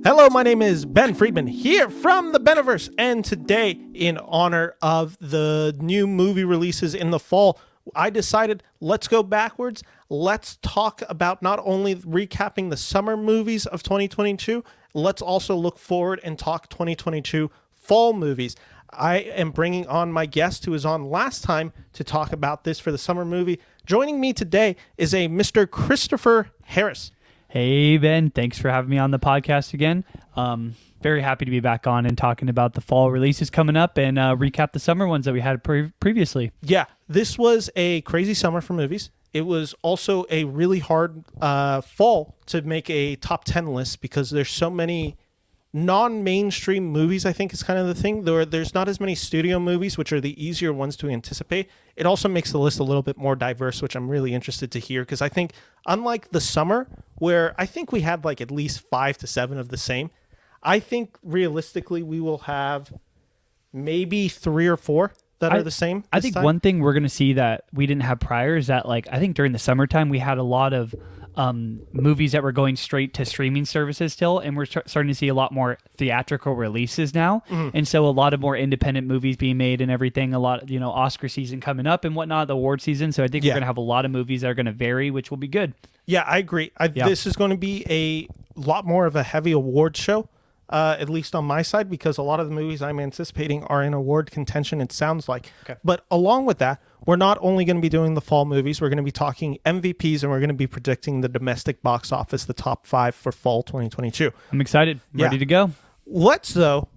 Hello, my name is Ben Friedman here from the Beniverse, and today, in honor of the new movie releases in the fall, I decided let's go backwards. Let's talk about not only recapping the summer movies of 2022, let's also look forward and talk 2022 fall movies. I am bringing on my guest who was on last time to talk about this for the summer movie. Joining me today is a Mr. Christopher Harris. Hey, Ben. Thanks for having me on the podcast again. Very happy to be back on and talking about the fall releases coming up and recap the summer ones that we had previously. Yeah, this was a crazy summer for movies. It was also a really hard fall to make a top 10 list because there's so many non-mainstream movies, I think is kind of the thing. There's not as many studio movies, which are the easier ones to anticipate. It also makes the list a little bit more diverse, which I'm really interested to hear because I think unlike the summer, where I think we had like at least 5 to 7 of the same, I think realistically we will have maybe 3 or 4 that are the same. I think one thing we're going to see that we didn't have prior is that, like, I think during the summertime we had a lot of movies that were going straight to streaming services still, and we're starting to see a lot more theatrical releases now. And so a lot of more independent movies being made and everything, a lot, Oscar season coming up and whatnot, the award season. So I think we're going to have a lot of movies that are going to vary, which will be good. Yeah, I agree. This is going to be a lot more of a heavy award show. At least on my side, because a lot of the movies I'm anticipating are in award contention, it sounds like. Okay. But along with that, we're not only going to be doing the fall movies, we're going to be talking MVPs, and we're going to be predicting the domestic box office, the top 5 for fall 2022. I'm excited. Ready to go. Let's, though,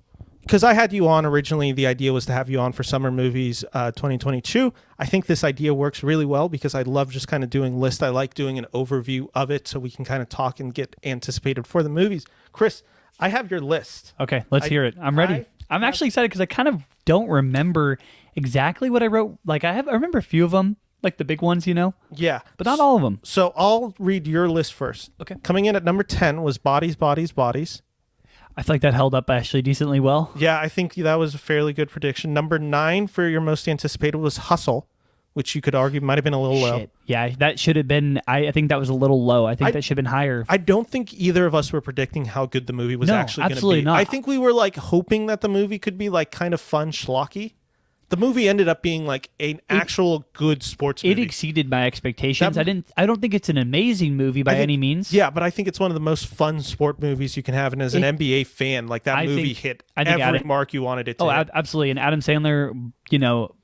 because I had you on originally, the idea was to have you on for summer movies 2022. I think this idea works really well because I love just kind of doing lists. I like doing an overview of it so we can kind of talk and get anticipated for the movies. Chris, I have your list. Okay, let's hear it. I'm ready. I'm actually excited because I kind of don't remember exactly what I wrote. Like I remember a few of them, like the big ones, Yeah. but not all of them. So I'll read your list first. Okay. Coming in at number 10 was Bodies, Bodies, Bodies. I feel like that held up actually decently well. Yeah, I think that was a fairly good prediction. Number 9 for your most anticipated was Hustle, which you could argue might have been a little low. Yeah, that should have been, I think that was a little low. I think that should have been higher. I don't think either of us were predicting how good the movie was actually going to be. Absolutely not. I think we were like hoping that the movie could be like kind of fun schlocky. The movie ended up being like an actual good sports movie. It exceeded my expectations. I don't think it's an amazing movie by any means. Yeah, but I think it's one of the most fun sport movies you can have. And as an NBA fan, like that movie hit every mark you wanted it to hit. Absolutely. And Adam Sandler,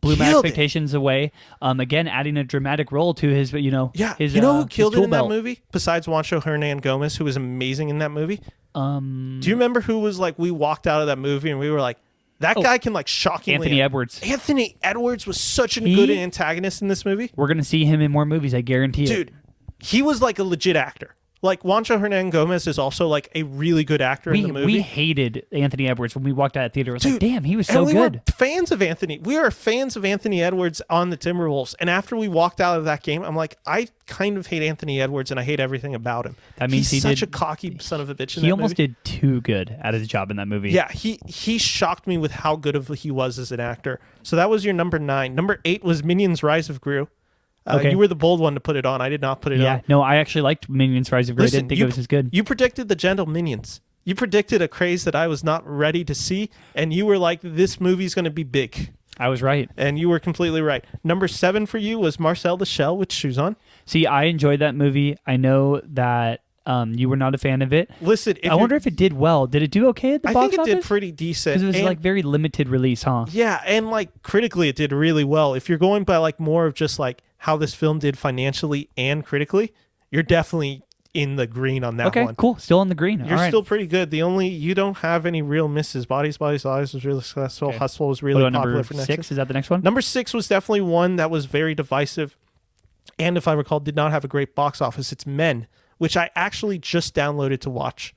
blew my expectations away. Again, adding a dramatic role to his, his who killed it in belt. that movie? Besides Juancho Hernan Gomez, who was amazing in that movie. Do you remember who was like, we walked out of that movie and we were like, that guy can like shockingly... Anthony Edwards. Anthony Edwards was such a good antagonist in this movie. We're going to see him in more movies, I guarantee it. Dude, he was like a legit actor. Like, Juancho Hernan Gomez is also like a really good actor in the movie. We hated Anthony Edwards when we walked out of the theater. It was like, damn, he was so good. Were fans of Anthony. We are fans of Anthony Edwards on the Timberwolves. And after we walked out of that game, I'm like, I kind of hate Anthony Edwards and I hate everything about him. That means he's such a cocky son of a bitch in that movie. He almost did too good at his job in that movie. Yeah, he shocked me with how good he was as an actor. So that was your number 9. Number 8 was Minions: Rise of Gru. You were the bold one to put it on. I did not put it on. Yeah, no, I actually liked Minions: Rise of Gru. I didn't think it was as good. You predicted the Gentle Minions. You predicted a craze that I was not ready to see, and you were like, this movie's going to be big. I was right. And you were completely right. Number 7 for you was Marcel the Shell with Shoes On. See, I enjoyed that movie. I know that you were not a fan of it. Listen, I wonder if it did well. Did it do okay at the box office? I think it did pretty decent. Because it was like very limited release, huh? Yeah, and like critically it did really well. If you're going by like more of just like how this film did financially and critically, you're definitely in the green on that one. Okay, cool. Still in the green. You're still pretty good. You don't have any real misses. Bodies, Bodies, Bodies was really successful. Okay. Hustle was really popular for next 6? Is that the next one? Number 6 was definitely one that was very divisive. And if I recall, did not have a great box office. It's Men, which I actually just downloaded to watch.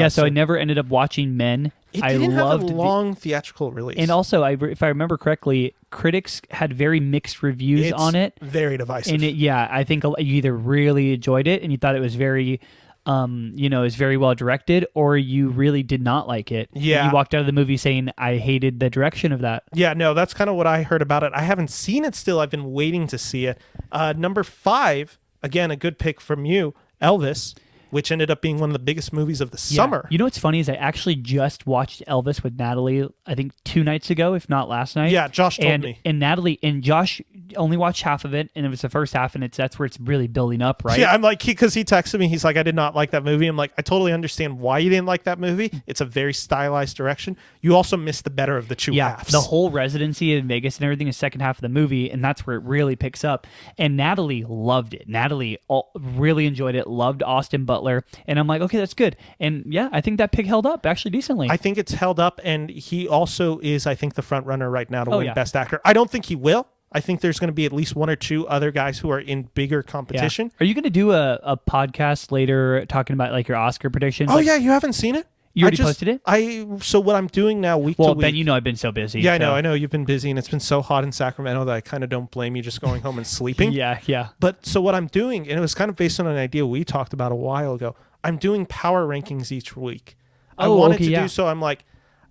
So I never ended up watching Men. It didn't have a long theatrical release. And also, if I remember correctly, critics had very mixed reviews on it. Very divisive. And I think you either really enjoyed it and you thought it was very, it was very well directed, or you really did not like it. Yeah. You walked out of the movie saying, I hated the direction of that. Yeah, no, that's kind of what I heard about it. I haven't seen it still. I've been waiting to see it. Number 5, again, a good pick from you, Elvis. which ended up being one of the biggest movies of the summer. You know what's funny is I actually just watched Elvis with Natalie, I think 2 nights ago, if not last night. Yeah, Josh told me. And Natalie and Josh only watched half of it, and it was the first half, and that's where it's really building up, right? Yeah, I'm like, because he texted me, he's like, I did not like that movie. I'm like, I totally understand why you didn't like that movie. It's a very stylized direction. You also missed the better of the two halves. The whole residency in Vegas and everything is second half of the movie, and that's where it really picks up. And Natalie loved it. Natalie really enjoyed it, loved Austin Butler, and I'm like, okay, that's good. And yeah, I think that pick held up actually decently. I think it's held up, and he also is, I think, the front runner right now to win Best Actor. I don't think he will. I think there's going to be at least 1 or 2 other guys who are in bigger competition. Yeah. Are you going to do a podcast later talking about like your Oscar predictions? Oh, yeah, you haven't seen it? You already posted it? So what I'm doing now week to week. Well, Ben, you know I've been so busy. Yeah, I know you've been busy, and it's been so hot in Sacramento that I kind of don't blame you just going home and sleeping. Yeah. But so what I'm doing, and it was kind of based on an idea we talked about a while ago, I'm doing power rankings each week. I wanted to do so. I'm like,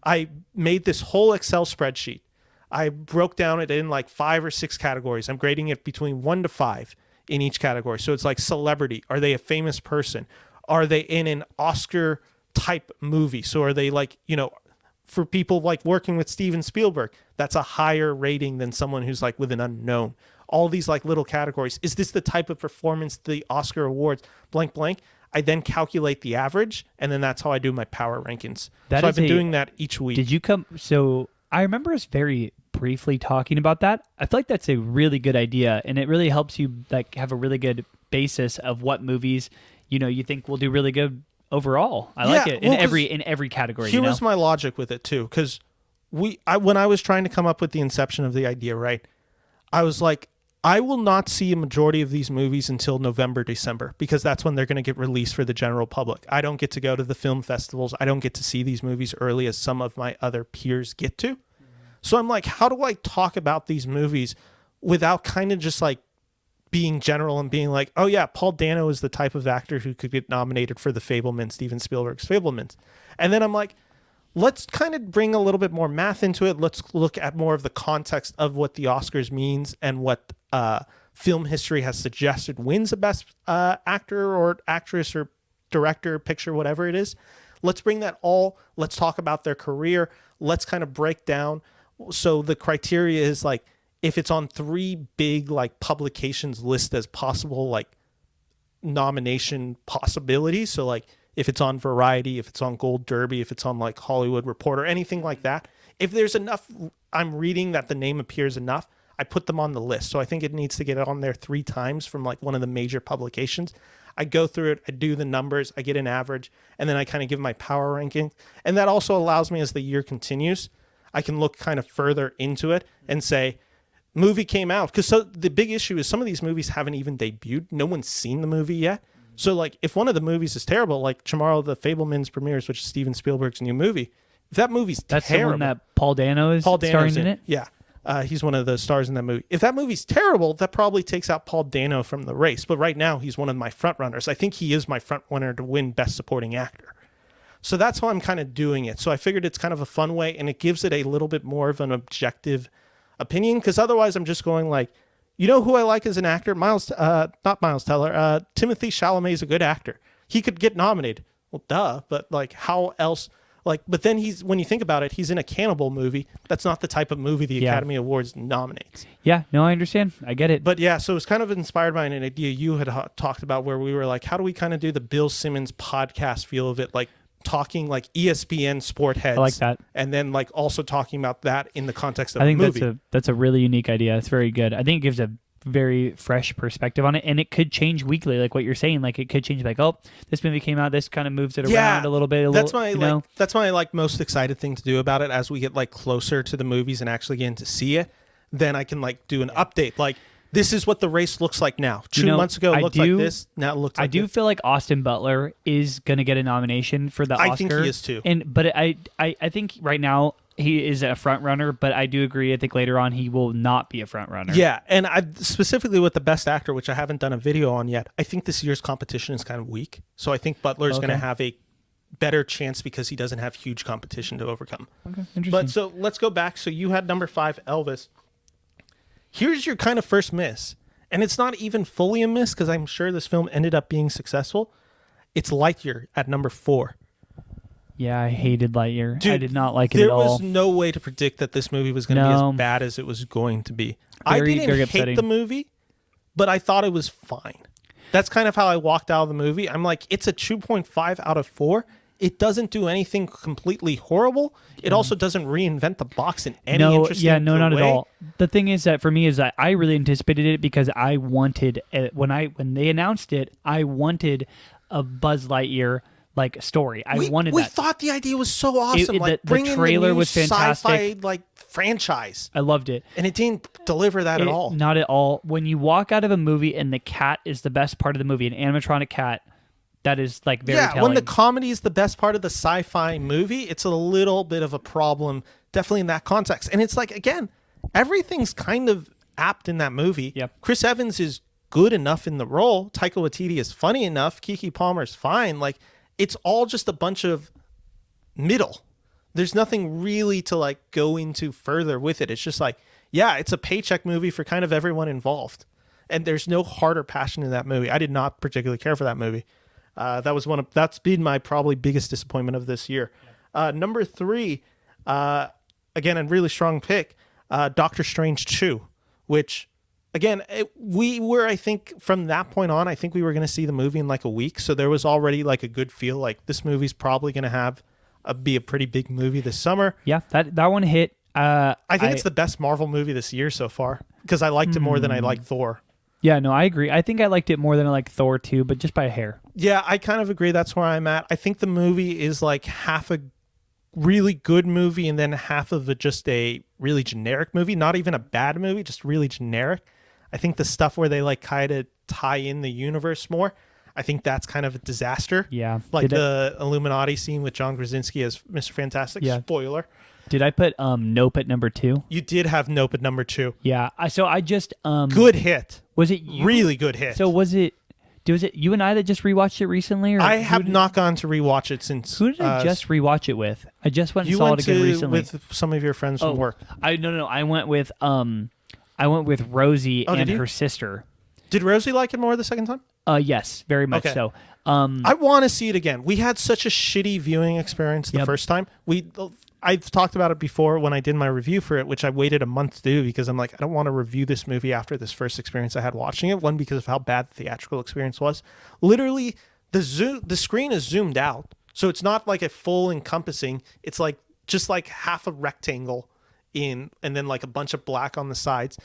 I made this whole Excel spreadsheet. I broke down it in like 5 or 6 categories. I'm grading it between 1 to 5 in each category. So it's like celebrity. Are they a famous person? Are they in an Oscar type movie? So are they like, for people like working with Steven Spielberg, that's a higher rating than someone who's like with an unknown. All these like little categories. Is this the type of performance the Oscar awards? Blank, blank. I then calculate the average, and then that's how I do my power rankings. So I've been doing that each week. Did you come? So I remember us very briefly talking about that. I feel like that's a really good idea, and it really helps you like have a really good basis of what movies you think will do really good overall. I like it in every category. Here was my logic with it too, because when I was trying to come up with the inception of the idea, right, I was like, I will not see a majority of these movies until November, December, because that's when they're going to get released for the general public. I don't get to go to the film festivals. I don't get to see these movies early as some of my other peers get to. So I'm like, how do I talk about these movies without kind of just like being general and being like, oh yeah, Paul Dano is the type of actor who could get nominated for the Fabelman, Steven Spielberg's Fabelmans. And then I'm like, let's kind of bring a little bit more math into it. Let's look at more of the context of what the Oscars means and what film history has suggested wins a best actor or actress or director, picture, whatever it is. Let's bring that all. Let's talk about their career. Let's kind of break down. So the criteria is like, if it's on 3 big like publications list as possible like nomination possibilities. So like if it's on Variety, if it's on Gold Derby, if it's on like Hollywood Reporter, anything like that. If there's enough, I'm reading that the name appears enough, I put them on the list. So I think it needs to get on there 3 times from like one of the major publications. I go through it, I do the numbers, I get an average, and then I kind of give my power ranking. And that also allows me, as the year continues, I can look kind of further into it and say, movie came out. Because so the big issue is some of these movies haven't even debuted. No one's seen the movie yet. So like if one of the movies is terrible, like tomorrow the Fabelmans premieres, which is Steven Spielberg's new movie, if that movie's That's terrible. That's the one that Paul Dano is starring in it? Yeah. He's one of the stars in that movie. If that movie's terrible, that probably takes out Paul Dano from the race. But right now, he's one of my front runners. I think he is my front runner to win Best Supporting Actor. So that's how I'm kind of doing it. So I figured it's kind of a fun way, and it gives it a little bit more of an objective opinion, because otherwise I'm just going like, who I like as an actor? Not Miles Teller. Timothy Chalamet is a good actor. He could get nominated. Well, duh. But like, how else? Like, but then when you think about it, he's in a cannibal movie. That's not the type of movie the Academy Awards nominates. Yeah, no, I understand. I get it. But yeah, so it's kind of inspired by an idea you had talked about, where we were like, how do we kind of do the Bill Simmons podcast feel of it, like talking like ESPN sport heads. I like that. And then like also talking about that in the context of a movie. I think that's a really unique idea. It's very good. I think it gives a very fresh perspective on it, and it could change weekly, like what you're saying. Like it could change, like, oh, this movie came out, this kind of moves it around a little bit. That's my like most excited thing to do about it. As we get like closer to the movies and actually getting to see it, then I can like do an update. Like, this is what the race looks like now. 2 months ago, it looked like this. Now it looks like this. I do feel like Austin Butler is going to get a nomination for the Oscar. I think he is too. But I think right now he is a front runner, but I do agree. I think later on he will not be a front runner. Yeah, and specifically with the Best Actor, which I haven't done a video on yet, I think this year's competition is kind of weak. So I think Butler is going to have a better chance because he doesn't have huge competition to overcome. Okay, interesting. But so let's go back. So you had number 5, Elvis. Here's your kind of first miss. And it's not even fully a miss because I'm sure this film ended up being successful. It's Lightyear at number 4. Yeah, I hated Lightyear. Dude, I did not like it there at all. was no way to predict that this movie was going to be No. as bad as it was going to be. Very- I didn't very hate upsetting. the movie, but I thought it was fine. That's kind of how I walked out of the movie. I'm like, it's a 2.5 out of 4. It doesn't do anything completely horrible. It also doesn't reinvent the box in any interesting way. No, not at all. The thing is that for me is that I really anticipated it because I wanted when they announced it, I wanted a Buzz Lightyear like story. I wanted we that. thought the idea was so awesome. The bring in trailer the new was fantastic. Sci-fi like franchise, I loved it. and it didn't deliver that at all. Not at all. When you walk out of a movie and the cat is the best part of the movie, an animatronic cat, that is like very telling. When the comedy is the best part of the sci-fi movie, it's a little bit of a problem, definitely in that context. And it's like, again, everything's kind of apt in that movie. Yep. Chris Evans is good enough in the role. Taika Waititi is funny enough. Keke Palmer's fine. Like, it's all just a bunch of middle. There's nothing really to like go into further with it. It's just like, yeah, it's a paycheck movie for kind of everyone involved. And there's no heart or passion in that movie. I did not particularly care for that movie. That's been my probably biggest disappointment of this year. Number 3, again, a really strong pick, Doctor Strange 2, which again, we were, I think from that point on, I think we were going to see the movie in like a week. So there was already like a good feel like this movie's probably going to be a pretty big movie this summer. Yeah, that one hit. I think it's the best Marvel movie this year so far because I liked it more than I liked Thor. Yeah, no, I agree. I think I liked it more than I liked Thor 2, but just by a hair. Yeah, I kind of agree. That's where I'm at. I think the movie is like half a really good movie and then half of just a really generic movie. Not even a bad movie, just really generic. I think the stuff where they like kind of tie in the universe more, I think that's kind of a disaster. Yeah. Like the Illuminati scene with John Krasinski as Mr. Fantastic. Yeah. Spoiler. Did I put Nope at number 2? You did have Nope at number 2. Yeah. So I just good hit. Was it you? Really good hit. So was it you and I that just rewatched it recently? Or I have not gone to rewatch it since. Who did I just rewatch it with? I just went and saw it again recently. With some of your friends from work. No. I went with Rosie and her sister. Did Rosie like it more the second time? Yes, very much so. I want to see it again. We had such a shitty viewing experience the first time. I've talked about it before when I did my review for it, which I waited a month to do because I'm like, I don't want to review this movie after this first experience I had watching it. One, because of how bad the theatrical experience was. Literally, the screen is zoomed out, so it's not like a full encompassing. It's like just like half a rectangle in, and then like a bunch of black on the sides.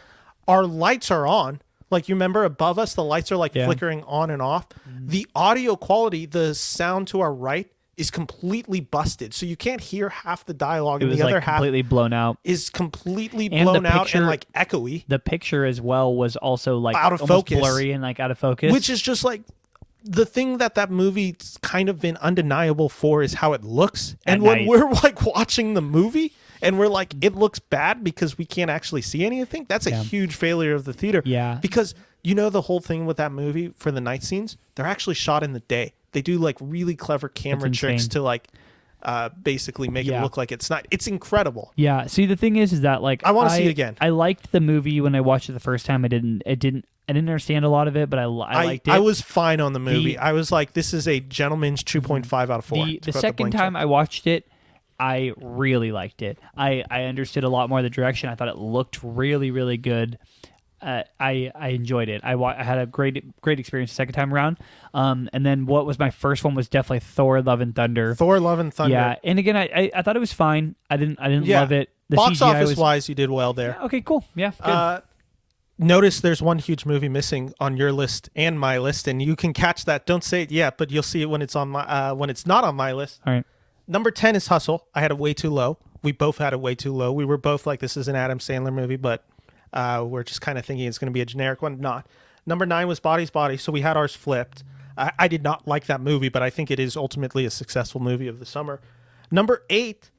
Our lights are on. Like, you remember above us, the lights are like flickering on and off. The audio quality, the sound to our right is completely busted. So you can't hear half the dialogue, and the other half completely blown out. Is completely blown out and like echoey. The picture as well was also like out of almost focus, blurry and like out of focus. Which is just like the thing that movie's kind of been undeniable for is how it looks. And when we're like watching the movie and we're like, it looks bad because we can't actually see anything, that's a huge failure of the theater. Yeah. Because you know the whole thing with that movie for the night scenes, they're actually shot in the day. They do like really clever camera tricks to like basically make it look like it's not. It's incredible. Yeah. See, the thing is that like I want to see it again. I liked the movie when I watched it the first time. I didn't understand a lot of it, but I liked it. I was fine on the movie. I was like, this is a gentleman's 2.5 out of 4. The second time I watched it, I really liked it. I understood a lot more of the direction. I thought it looked really, really good. I enjoyed it. I had a great experience the second time around. And then what was my first one was definitely Thor: Love and Thunder. Thor: Love and Thunder. Yeah, and again, I thought it was fine. I didn't love it. The box CGI office wise, you did well there. Yeah, okay, cool. Yeah, good. Notice there's one huge movie missing on your list and my list, and you can catch that. Don't say it yet, but you'll see it when it's on my when it's not on my list. All right. Number 10 is Hustle. I had it way too low. We both had it way too low. We were both like, this is an Adam Sandler movie, but we're just kind of thinking it's going to be a generic one. Not. Number 9 was Body's Body, so we had ours flipped. I did not like that movie, but I think it is ultimately a successful movie of the summer. Number 8,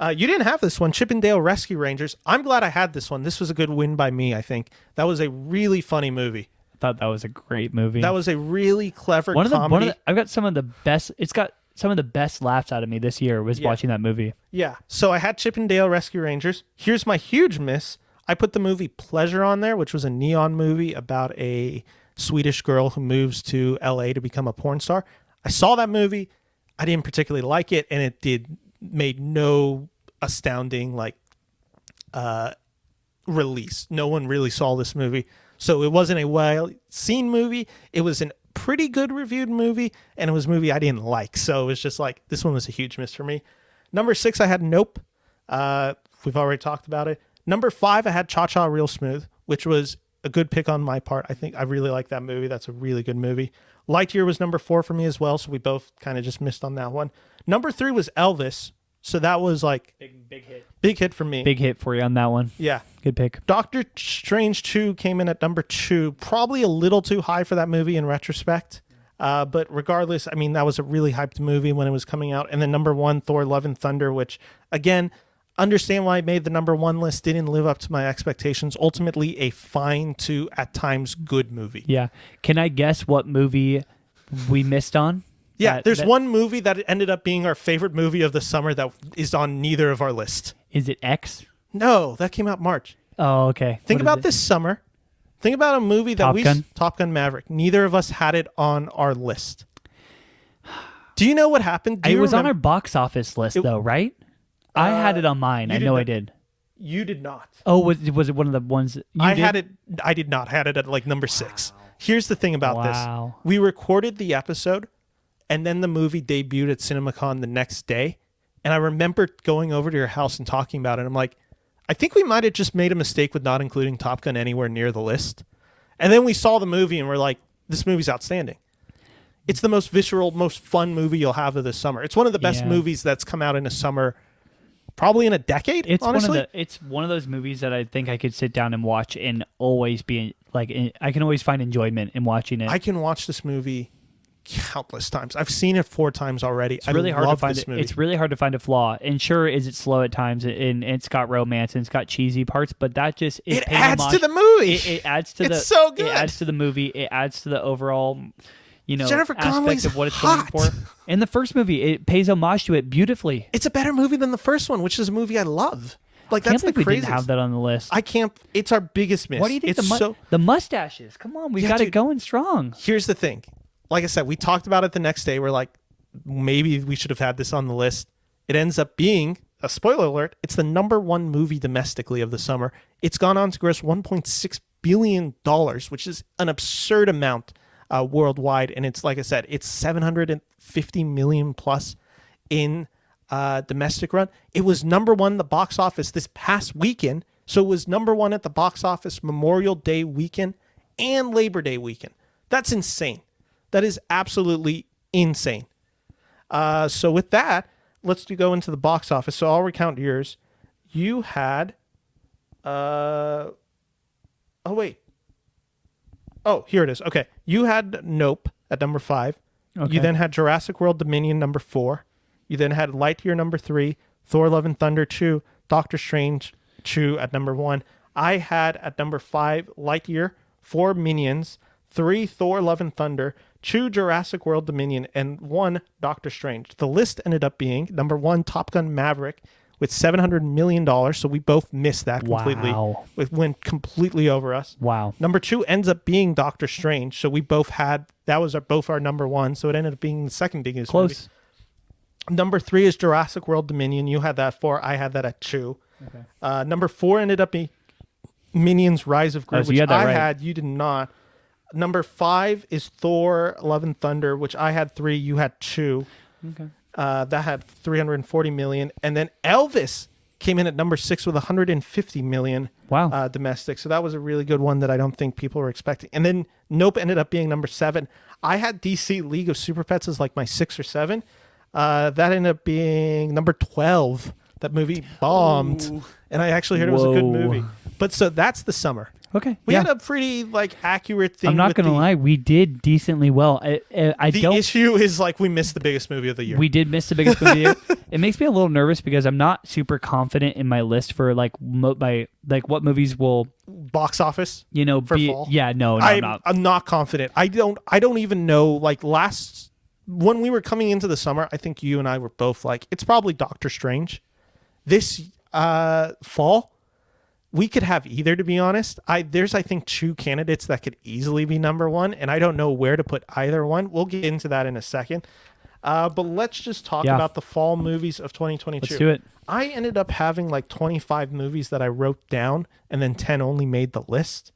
you didn't have this one, Chippendale Rescue Rangers. I'm glad I had this one. This was a good win by me, I think. That was a really funny movie. I thought that was a great movie. That was a really clever comedy. I've got some of the best. It's got some of the best laughs out of me this year was watching that movie. Yeah. So I had Chippendale Rescue Rangers. Here's my huge miss. I put the movie Pleasure on there, which was a neon movie about a Swedish girl who moves to LA to become a porn star. I saw that movie. I didn't particularly like it, and it made no astounding release. No one really saw this movie. So it wasn't a well-seen movie. It was a pretty good reviewed movie, and it was a movie I didn't like. So it was just like, this one was a huge miss for me. Number 6, I had Nope. We've already talked about it. Number 5, I had Cha Cha Real Smooth, which was a good pick on my part. I think I really like that movie. That's a really good movie. Lightyear was number 4 for me as well, so we both kind of just missed on that one. Number 3 was Elvis, so that was like big hit. Big hit for me. Big hit for you on that one. Yeah. Good pick. Doctor Strange 2 came in at number 2, probably a little too high for that movie in retrospect. But regardless, I mean, that was a really hyped movie when it was coming out. And then number 1, Thor Love and Thunder, which, again, understand why I made the number 1 list, didn't live up to my expectations. Ultimately, a fine to, at times, good movie. Yeah. Can I guess what movie we missed on? Yeah, there's one movie that ended up being our favorite movie of the summer that is on neither of our list. Is it X? No, that came out March. Oh, okay. Think about this summer. Think about a movie that Top Gun Maverick. Neither of us had it on our list. Do you know what happened? It was on our box office list, though, right? I had it on mine. I know I did. You did not. Oh, was it one of the ones had it? I did not. Had it at like number 6. Here's the thing about this. We recorded the episode, and then the movie debuted at CinemaCon the next day. And I remember going over to your house and talking about it. I'm like, I think we might have just made a mistake with not including Top Gun anywhere near the list. And then we saw the movie and we're like, this movie's outstanding. It's the most visceral, most fun movie you'll have of this summer. It's one of the best movies that's come out in a summer, probably in a decade, honestly. It's one of those movies that I think I could sit down and watch and always be like, I can always find enjoyment in watching it. I can watch this movie countless times. I've seen it 4 times already. It's really hard to find it. It's really hard to find a flaw. And sure, is it slow at times, and it's got romance and it's got cheesy parts, but that just it adds to the movie. It adds to it's so good. It adds to the movie. It adds to the overall, Jennifer aspect Connelly's of what it's hot. going for. In the first movie, it pays homage to it beautifully. It's a better movie than the first one, which is a movie I love. Like, that's the crazy. We didn't have that on the list. I can't. It's our biggest miss. What do you think the mustaches? Come on, we got it going strong. Here's the thing. Like I said, we talked about it the next day. We're like, maybe we should have had this on the list. It ends up being, a spoiler alert, it's the number 1 movie domestically of the summer. It's gone on to gross $1.6 billion, which is an absurd amount worldwide. And it's, like I said, it's $750 million plus in domestic run. It was number 1 at the box office this past weekend. So it was number 1 at the box office Memorial Day weekend and Labor Day weekend. That's insane. That is absolutely insane. So with that, let's go into the box office. So I'll recount yours. You had... Oh, wait. Oh, here it is. Okay. You had Nope at number 5. Okay. You then had Jurassic World Dominion number 4. You then had Lightyear number 3. Thor Love and Thunder 2. Doctor Strange 2 at number 1. I had at number 5 Lightyear, 4 Minions, 3 Thor Love and Thunder, 2 Jurassic World Dominion, and 1 Doctor Strange. The list ended up being number 1 Top Gun Maverick with $700 million, so we both missed that completely. Wow. It went completely over us. Wow. Number 2 ends up being Doctor Strange, so we both had, that was both our number 1, so it ended up being the second biggest movie. Number 3 is Jurassic World Dominion. You had that 4. I had that at 2. Okay. Number 4 ended up being Minions Rise of Gru, which I had. You did not. Number 5 is Thor Love and Thunder, which I had 3. You had 2. Okay. That had $340 million. And then Elvis came in at number 6 with $150 million. Wow. Domestic. So that was a really good one that I don't think people were expecting. And then Nope ended up being number 7. I had DC League of Super Pets as like my 6 or 7. That ended up being number 12. That movie bombed. Ooh. And I actually heard it was a good movie. But so that's the summer. Okay. We had a pretty accurate thing. I'm not going to lie. We did decently well. The issue is we missed the biggest movie of the year. We did miss the biggest movie of the year. It makes me a little nervous because I'm not super confident in my list for what movies will box office. For fall. Yeah, no, I'm not. I'm not confident. I don't even know. When we were coming into the summer, I think you and I were both it's probably Doctor Strange. This fall, we could have either, to be honest. There's, I think, two candidates that could easily be number one, and I don't know where to put either one. We'll get into that in a second. But let's just talk about the fall movies of 2022. Let's do it. I ended up having like 25 movies that I wrote down, and then 10 only made the list.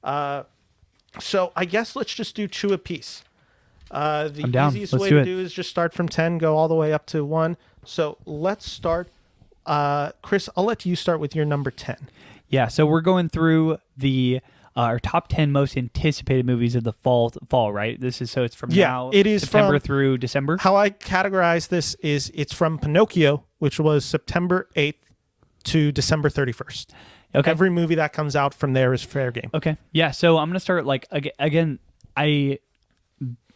So I guess let's just do two apiece. The easiest way to do is just start from 10, go all the way up to 1. So let's start. Chris, I'll let you start with your number 10. Yeah, so we're going through the our top 10 most anticipated movies of the fall, right? This is it's from now, it is September through December. How I categorize this is it's from Pinocchio, which was September 8th to December 31st. Okay. Every movie that comes out from there is fair game. Okay. Yeah, so I'm going to start again, I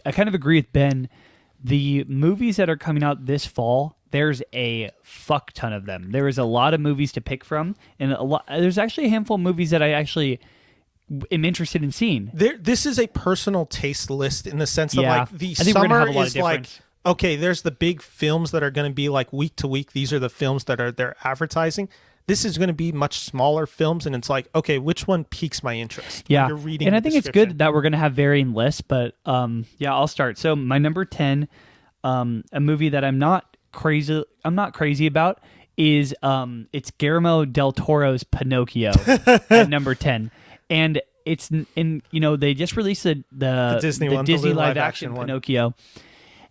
kind of agree with Ben. The movies that are coming out this fall, there's a fuck ton of them. There is a lot of movies to pick from, and there's actually a handful of movies that I actually am interested in seeing. This is a personal taste list in the sense that like the I think we're gonna summer have a lot is of like, okay, there's the big films that are going to be like week to week. These are the films that they're advertising. This is going to be much smaller films, and it's like, okay, which one piques my interest? Yeah, you're reading and I think it's good that we're going to have varying lists, but I'll start. So my number 10, a movie that I'm not crazy about is it's Guillermo del Toro's Pinocchio at number 10, and it's in they just released the Disney live action Pinocchio,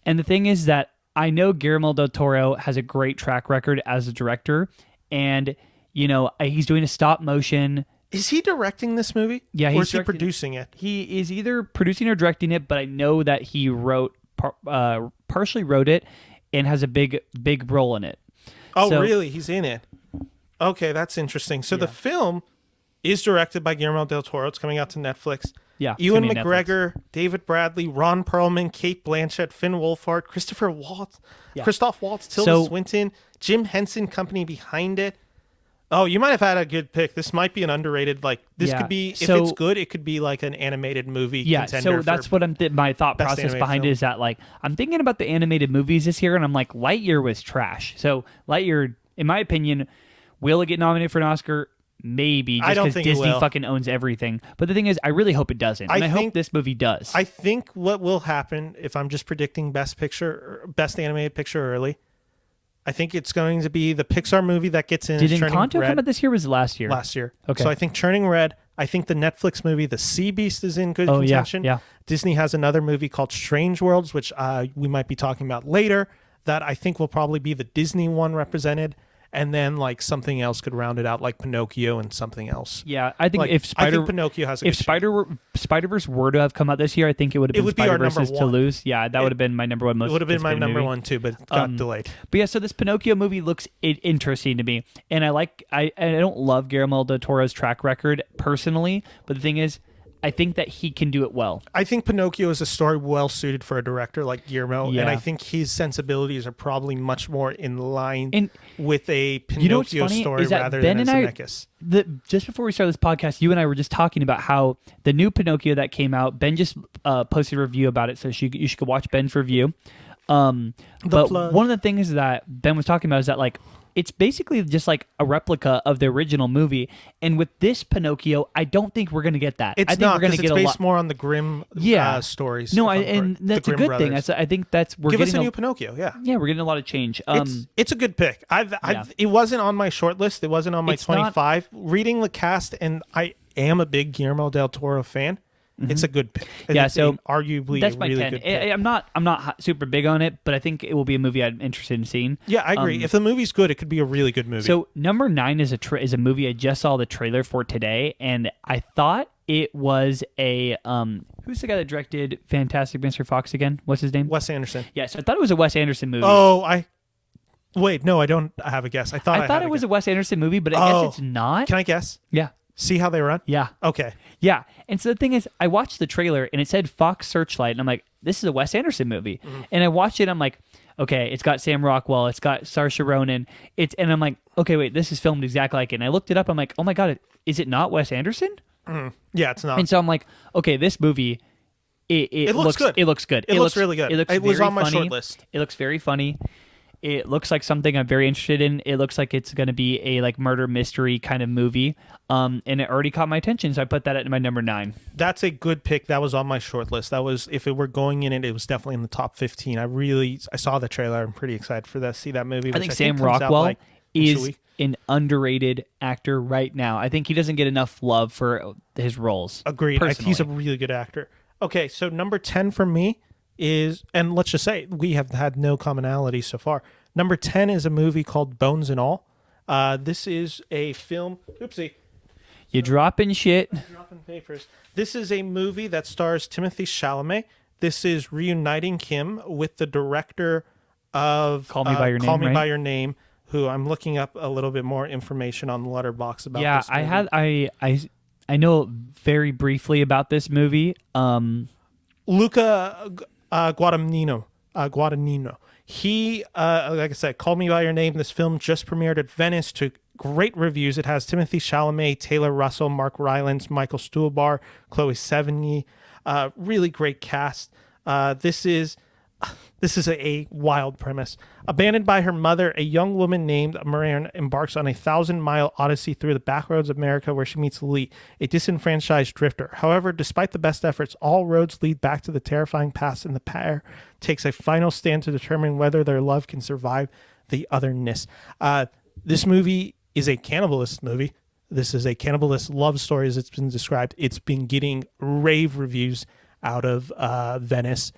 and the thing is that I know Guillermo del Toro has a great track record as a director, and he's doing a stop motion. Is he directing this movie? Yeah, or is he producing it? He is either producing or directing it, but I know that he partially wrote it and has a big role in it. Oh, really? He's in it. Okay, that's interesting. So the film is directed by Guillermo del Toro. It's coming out to Netflix. Yeah, Ewan McGregor, David Bradley, Ron Perlman, Kate Blanchett, Finn Wolfhard, Christoph Waltz, Tilda Swinton, Jim Henson Company behind it. Oh, you might have had a good pick. This might be an underrated. This could be, if it's good, it could be like an animated movie. Yeah, so that's what my thought process behind it is that I'm thinking about the animated movies this year, and I'm like, Lightyear was trash. So Lightyear, in my opinion, will it get nominated for an Oscar? Maybe, just because Disney fucking owns everything. But the thing is, I really hope it doesn't. And I hope this movie does. I think what will happen, if I'm just predicting best animated picture early, I think it's going to be the Pixar movie that gets in. Did Encanto come out this year or was it last year? Last year. Okay. So I think Churning Red. I think the Netflix movie The Sea Beast is in good contention. Yeah. Disney has another movie called Strange Worlds, which we might be talking about later, that I think will probably be the Disney one represented. And then something else could round it out, like Pinocchio and something else. Yeah, I think I think Pinocchio has a good Spider-Verse were to have come out this year, I think it would have been Spider-Verse's to lose. Yeah, that would have been my number one most. It would have been my number one too, but it got delayed. But yeah, so this Pinocchio movie looks interesting to me, and I don't love Guillermo del Toro's track record personally, but the thing is, I think that he can do it well. I think Pinocchio is a story well suited for a director like Guillermo, and I think his sensibilities are probably much more in line with a Pinocchio story rather than a Zemeckis. Just before we started this podcast, you and I were just talking about how the new Pinocchio that came out, Ben just posted a review about it, so you should go watch Ben's review. But one of the things that Ben was talking about is that it's basically just like a replica of the original movie, and with this Pinocchio, I don't think we're going to get that. I think we're going to get based more on the Grimm stories. No, and that's a good thing. I think that's give us a new Pinocchio. Yeah, we're getting a lot of change. It's a good pick. It wasn't on my short list. It wasn't on my 25. Reading the cast, and I am a big Guillermo del Toro fan. Mm-hmm. It's a good pick. So arguably that's a my really 10. good pick. I'm not super big on it, but I think it will be a movie I'm interested in seeing. Yeah, I agree. If the movie's good, it could be a really good movie. So number 9 is a movie I just saw the trailer for today, and I thought it was a who's the guy that directed Fantastic Mr. Fox again? What's his name? Wes Anderson. Yeah, so I thought it was a Wes Anderson movie. Oh, wait, no, I don't have a guess. I thought it was a Wes Anderson movie, but I guess it's not. Can I guess? Yeah. See How They Run? Yeah. Okay. Yeah. And so the thing is, I watched the trailer and it said Fox Searchlight, and I'm like, this is a Wes Anderson movie. Mm-hmm. And I watched it, and I'm like, okay, it's got Sam Rockwell, it's got Saoirse Ronan, and I'm like, okay, wait, this is filmed exactly like it. And I looked it up, I'm like, oh my god, is it not Wes Anderson? Mm-hmm. Yeah, it's not. And so I'm like, okay, this movie, it looks good. It looks good. It looks really good. It was on my short list. It looks very funny. It looks like something I'm very interested in. It looks like it's going to be a like murder mystery kind of movie. And it already caught my attention, so I put that at my number 9. That's a good pick. That was on my short list. That was, if it were going in it was definitely in the top 15. I saw the trailer. I'm pretty excited for that. See that movie. I think Sam Rockwell is an underrated actor right now. I think he doesn't get enough love for his roles. Agreed. He's a really good actor. Okay, so number 10 for me is, and let's just say we have had no commonality so far. Number 10 is a movie called Bones and All. This is a film. Oopsie. You dropping shit. Dropping papers. This is a movie that stars Timothée Chalamet. This is reuniting him with the director of Call Me by Your Name. Call Me right? by Your Name, who I'm looking up a little bit more information on Letterboxd about. Yeah, this movie. I know very briefly about this movie. Luca Guadagnino. He, like I said, Call Me by Your Name. This film just premiered at Venice to great reviews. It has Timothée Chalamet, Taylor Russell, Mark Rylance, Michael Stuhlbarg, Chloe Sevigny. Really great cast. This is a wild premise. Abandoned by her mother, a young woman named Marianne embarks on a 1,000-mile odyssey through the backroads of America where she meets Lee, a disenfranchised drifter. However, despite the best efforts, all roads lead back to the terrifying past, and the pair takes a final stand to determine whether their love can survive the otherness. This movie is a cannibalist movie. This is a cannibalist love story, as it's been described. It's been getting rave reviews out of Venice.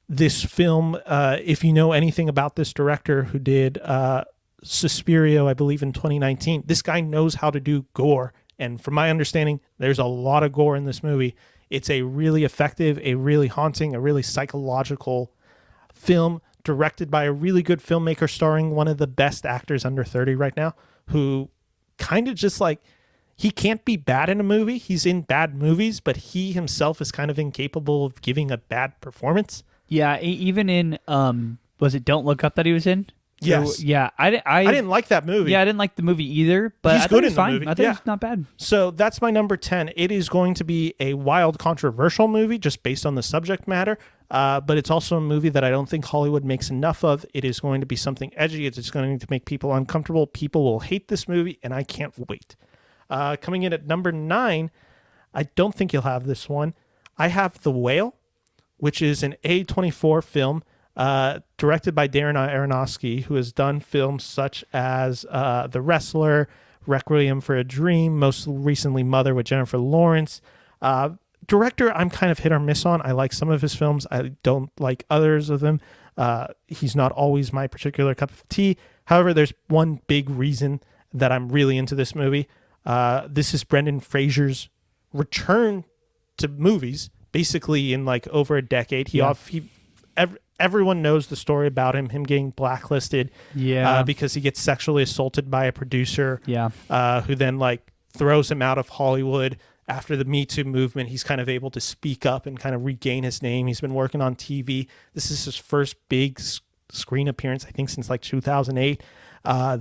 This film, if you know anything about this director who did Suspiria, I believe in 2019, this guy knows how to do gore. And from my understanding, there's a lot of gore in this movie. It's a really effective, a really haunting, a really psychological film directed by a really good filmmaker starring one of the best actors under 30 right now, who kind of just like, he can't be bad in a movie. He's in bad movies, but he himself is kind of incapable of giving a bad performance. Yeah, even in was it Don't Look Up that he was in? Yes. Yeah, I didn't like that movie. Yeah, I didn't like the movie either, but he's I good thought in the fine. movie. I think it's not bad. So that's my number 10. It is going to be a wild, controversial movie just based on the subject matter, but it's also a movie that I don't think Hollywood makes enough of. It is going to be something edgy. It's going to make people uncomfortable. People will hate this movie, and I can't wait. Coming in at number 9, I don't think you'll have this one. I have The Whale, which is an A24 film directed by Darren Aronofsky, who has done films such as The Wrestler, Requiem for a Dream, most recently Mother with Jennifer Lawrence. Director, I'm kind of hit or miss on. I like some of his films. I don't like others of them. He's not always my particular cup of tea. However, there's one big reason that I'm really into this movie. This is Brendan Fraser's return to movies, basically in like over a decade. Everyone knows the story about him getting blacklisted because he gets sexually assaulted by a producer who then like throws him out of Hollywood. After the Me Too movement, he's kind of able to speak up and kind of regain his name. He's been working on TV. This is his first big screen appearance, I think, since like 2008.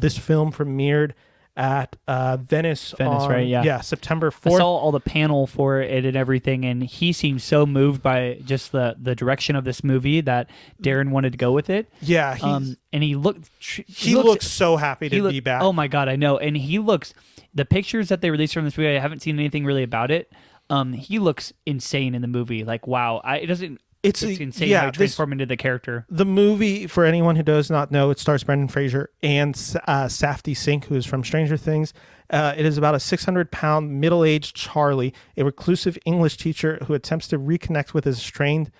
This film premiered at Venice on, right? Yeah, September 4th. I saw all the panel for it and everything, and he seemed so moved by just the direction of this movie that Darren wanted to go with it. Yeah, and he looks so happy to be back. Oh my god, I know. And he looks, the pictures that they released from this movie, I haven't seen anything really about it. He looks insane in the movie. Like, wow, it's insane how he transformed into the character. The movie, for anyone who does not know, it stars Brendan Fraser and Safdie Sink, who is from Stranger Things. It is about a 600-pound middle-aged Charlie, a reclusive English teacher who attempts to reconnect with his estranged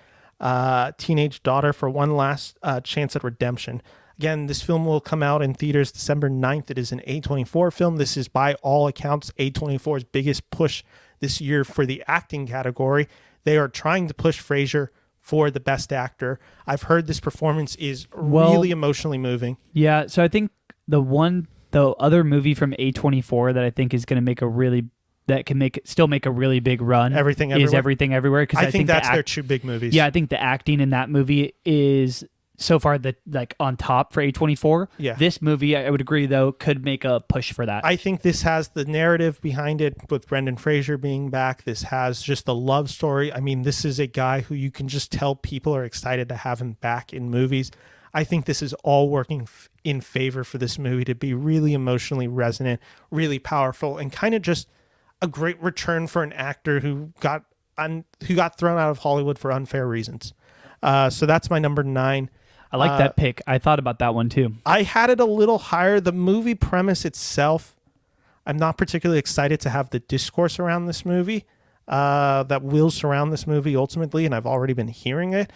teenage daughter for one last chance at redemption. Again, this film will come out in theaters December 9th. It is an A24 film. This is, by all accounts, A24's biggest push this year for the acting category. They are trying to push Fraser for the best actor. I've heard this performance is really emotionally moving. Yeah, so I think the other movie from A24 that I think is going to still make a really big run. Everything Everywhere. Is Everything Everywhere. I think that's their two big movies. Yeah, I think the acting in that movie is so far on top for A24. Yeah. This movie, I would agree, though, could make a push for that. I think this has the narrative behind it with Brendan Fraser being back. This has just the love story. I mean, this is a guy who you can just tell people are excited to have him back in movies. I think this is all working in favor for this movie to be really emotionally resonant, really powerful, and kind of just a great return for an actor who got thrown out of Hollywood for unfair reasons. So that's my number 9. I like that pick. I thought about that one too. I had it a little higher. The movie premise itself, I'm not particularly excited to have the discourse around this movie that will surround this movie ultimately, and I've already been hearing it.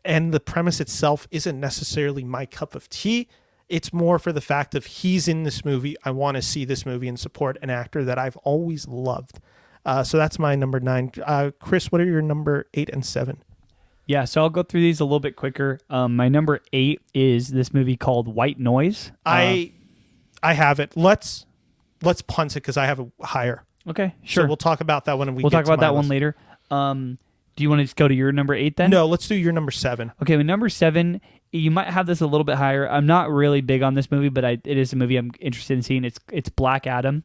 And the premise itself isn't necessarily my cup of tea. It's more for the fact of he's in this movie. I want to see this movie and support an actor that I've always loved. So that's my number 9. Chris, what are your number 8 and 7? Yeah, so I'll go through these a little bit quicker. My number 8 is this movie called White Noise. I have it. Let's punt it because I have it higher. Okay, sure. So we'll talk about that one. We'll talk about that one later. Do you want to just go to your number 8 then? No, let's do your number 7. Okay, with number 7, you might have this a little bit higher. I'm not really big on this movie, but it is a movie I'm interested in seeing. It's Black Adam.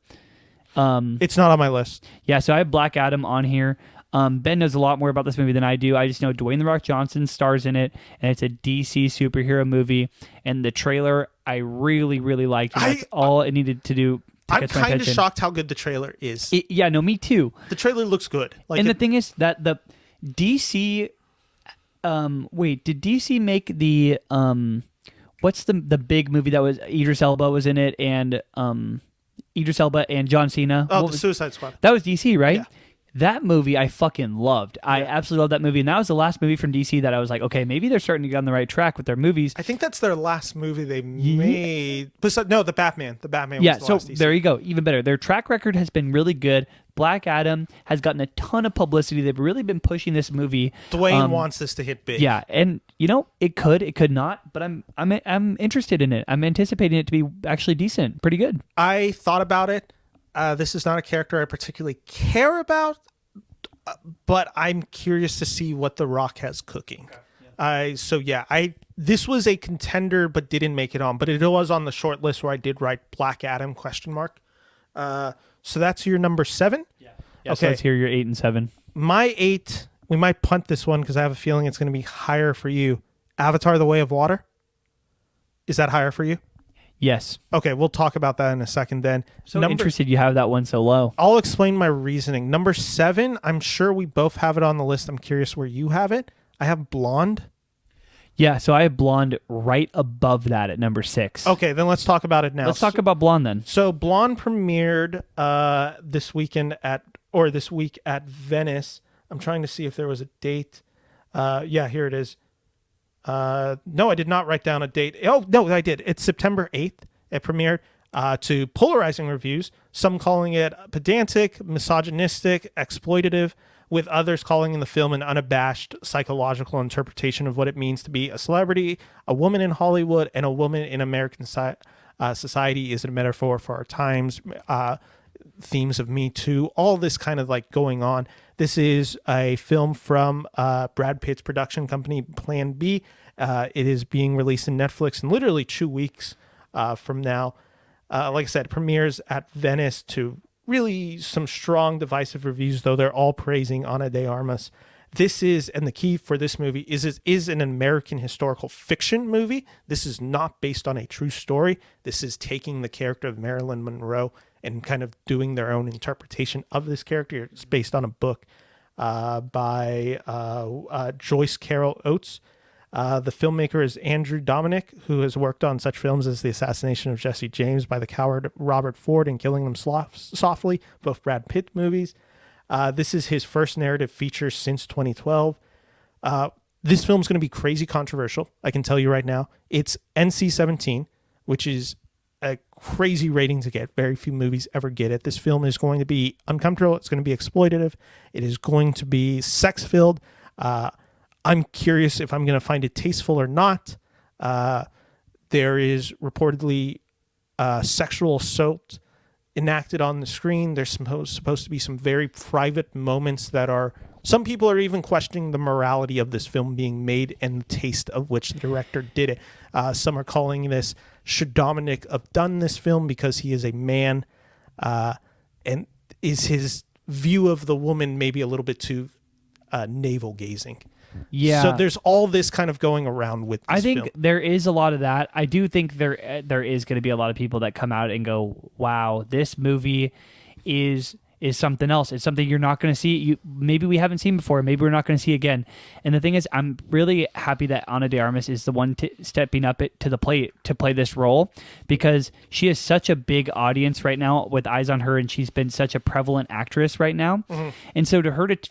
It's not on my list. Yeah, so I have Black Adam on here. Ben knows a lot more about this movie than I do. I just know Dwayne "The Rock" Johnson stars in it, and it's a DC superhero movie. And the trailer I really, really liked. And that's all it needed to do. I'm kind of shocked how good the trailer is. Me too. The trailer looks good. The thing is that the DC. Did DC make the what's the big movie that was Idris Elba was in it and Idris Elba and John Cena? Oh, the Suicide Squad. That was DC, right? Yeah. That movie I fucking loved. I absolutely loved that movie, and that was the last movie from DC that I was like, okay, maybe they're starting to get on the right track with their movies. I think that's their last movie they made. No, the Batman. The Batman. Yeah, was the so last DC. there you go. Even better. Their track record has been really good. Black Adam has gotten a ton of publicity. They've really been pushing this movie. Dwayne wants this to hit big. Yeah, and it could not, but I'm interested in it. I'm anticipating it to be actually decent, pretty good. I thought about it. This is not a character I particularly care about, but I'm curious to see what The Rock has cooking. Okay. This was a contender, but didn't make it on. But it was on the short list where I did write Black Adam ? So that's your number 7. Yeah. Okay. So let's hear your 8 and 7. My 8. We might punt this one because I have a feeling it's going to be higher for you. Avatar: The Way of Water. Is that higher for you? Yes. Okay, we'll talk about that in a second then. So interested you have that one so low. I'll explain my reasoning. Number 7, I'm sure we both have it on the list. I'm curious where you have it. I have Blonde. Yeah, so I have Blonde right above that at number 6. Okay, then let's talk about it now. Let's talk about Blonde then. So Blonde premiered this week at Venice. I'm trying to see if there was a date. Yeah, here it is. No, I did not write down a date. Oh, no, I did. It's September 8th. It premiered to polarizing reviews, some calling it pedantic, misogynistic, exploitative, with others calling the film an unabashed psychological interpretation of what it means to be a celebrity, a woman in Hollywood, and a woman in American society is a metaphor for our times, themes of Me Too, all this kind of like going on. This is a film from Brad Pitt's production company, Plan B. It is being released in Netflix in literally 2 weeks from now. Like I said, premieres at Venice to really some strong divisive reviews, though they're all praising Ana de Armas. This is, and the key for this movie is an American historical fiction movie. This is not based on a true story. This is taking the character of Marilyn Monroe and kind of doing their own interpretation of this character. It's based on a book by Joyce Carol Oates. The filmmaker is Andrew Dominic, who has worked on such films as The Assassination of Jesse James by the coward Robert Ford and Killing Them Softly, both Brad Pitt movies. This is his first narrative feature since 2012. This film's going to be crazy controversial, I can tell you right now. It's NC-17, which is a crazy rating to get. Very few movies ever get it. This film is going to be uncomfortable. It's going to be exploitative. It is going to be sex-filled. I'm curious if I'm going to find it tasteful or not. There is reportedly sexual assault enacted on the screen. There's supposed to be some very private moments that are... Some people are even questioning the morality of this film being made and the taste of which the director did it. Some are calling this, should Dominic have done this film because he is a man? And is his view of the woman maybe a little bit too navel-gazing? Yeah. So there's all this kind of going around with this I think film. there is a lot of that. I do think there is going to be a lot of people that come out and go, "Wow, this movie is something else. It's something you're not going to see. Maybe we haven't seen before. Maybe we're not going to see again." And the thing is, I'm really happy that Ana de Armas is the one stepping up to the plate to play this role, because she is such a big audience right now with eyes on her, and she's been such a prevalent actress right now. Mm-hmm. And so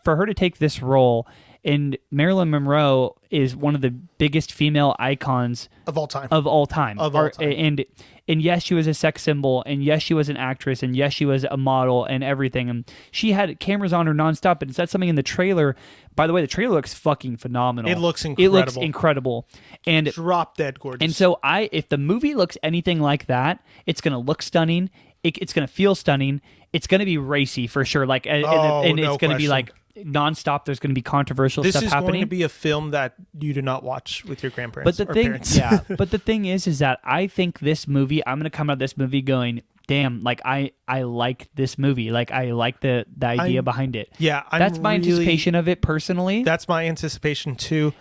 for her to take this role. And Marilyn Monroe is one of the biggest female icons of all time. And yes, she was a sex symbol, and yes, she was an actress, and yes, she was a model and everything. And she had cameras on her nonstop. And that's something in the trailer. By the way, the trailer looks fucking phenomenal. It looks incredible. It looks incredible. And drop dead gorgeous. And so if the movie looks anything like that, it's going to look stunning. It's going to feel stunning. It's going to be racy for sure. Like, and it's going to be like nonstop. There's going to be controversial stuff happening. This is going to be a film that you do not watch with your grandparents or parents. But the thing is that I think this movie, I'm going to come out of this movie going, damn, like I like this movie. Like I like the idea behind it. Yeah. That's my anticipation of it personally. That's my anticipation too.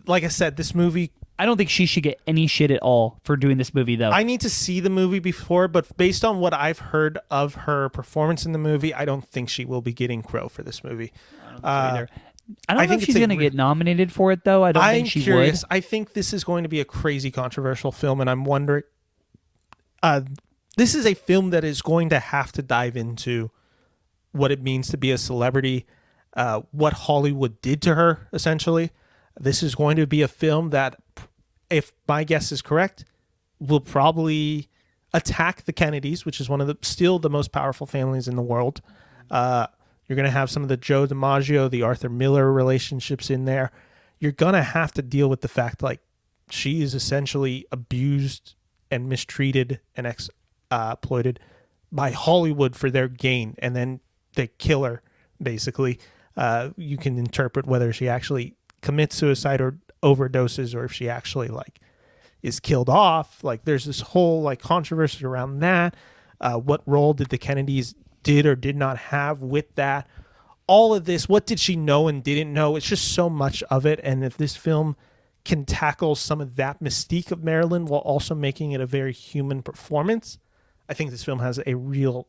Like I said, this movie, I don't think she should get any shit at all for doing this movie, though. I need to see the movie before, but based on what I've heard of her performance in the movie, I don't think she will be getting Crow for this movie. I don't know if she's going to get nominated for it, though. I don't think she would. I think this is going to be a crazy controversial film, and I'm wondering... this is a film that is going to have to dive into what it means to be a celebrity, what Hollywood did to her, essentially. This is going to be a film that, if my guess is correct, will probably attack the Kennedys, which is one of still the most powerful families in the world. You're going to have some of the Joe DiMaggio, the Arthur Miller relationships in there. You're going to have to deal with the fact, like, she is essentially abused and mistreated and exploited by Hollywood for their gain, and then they kill her, basically. You can interpret whether she actually commits suicide or overdoses, or if she actually like is killed off. Like, there's this whole like controversy around that. What role did the Kennedys did or did not have with that? All of this, what did she know and didn't know? It's just so much of it. And if this film can tackle some of that mystique of Marilyn while also making it a very human performance, I think this film has a real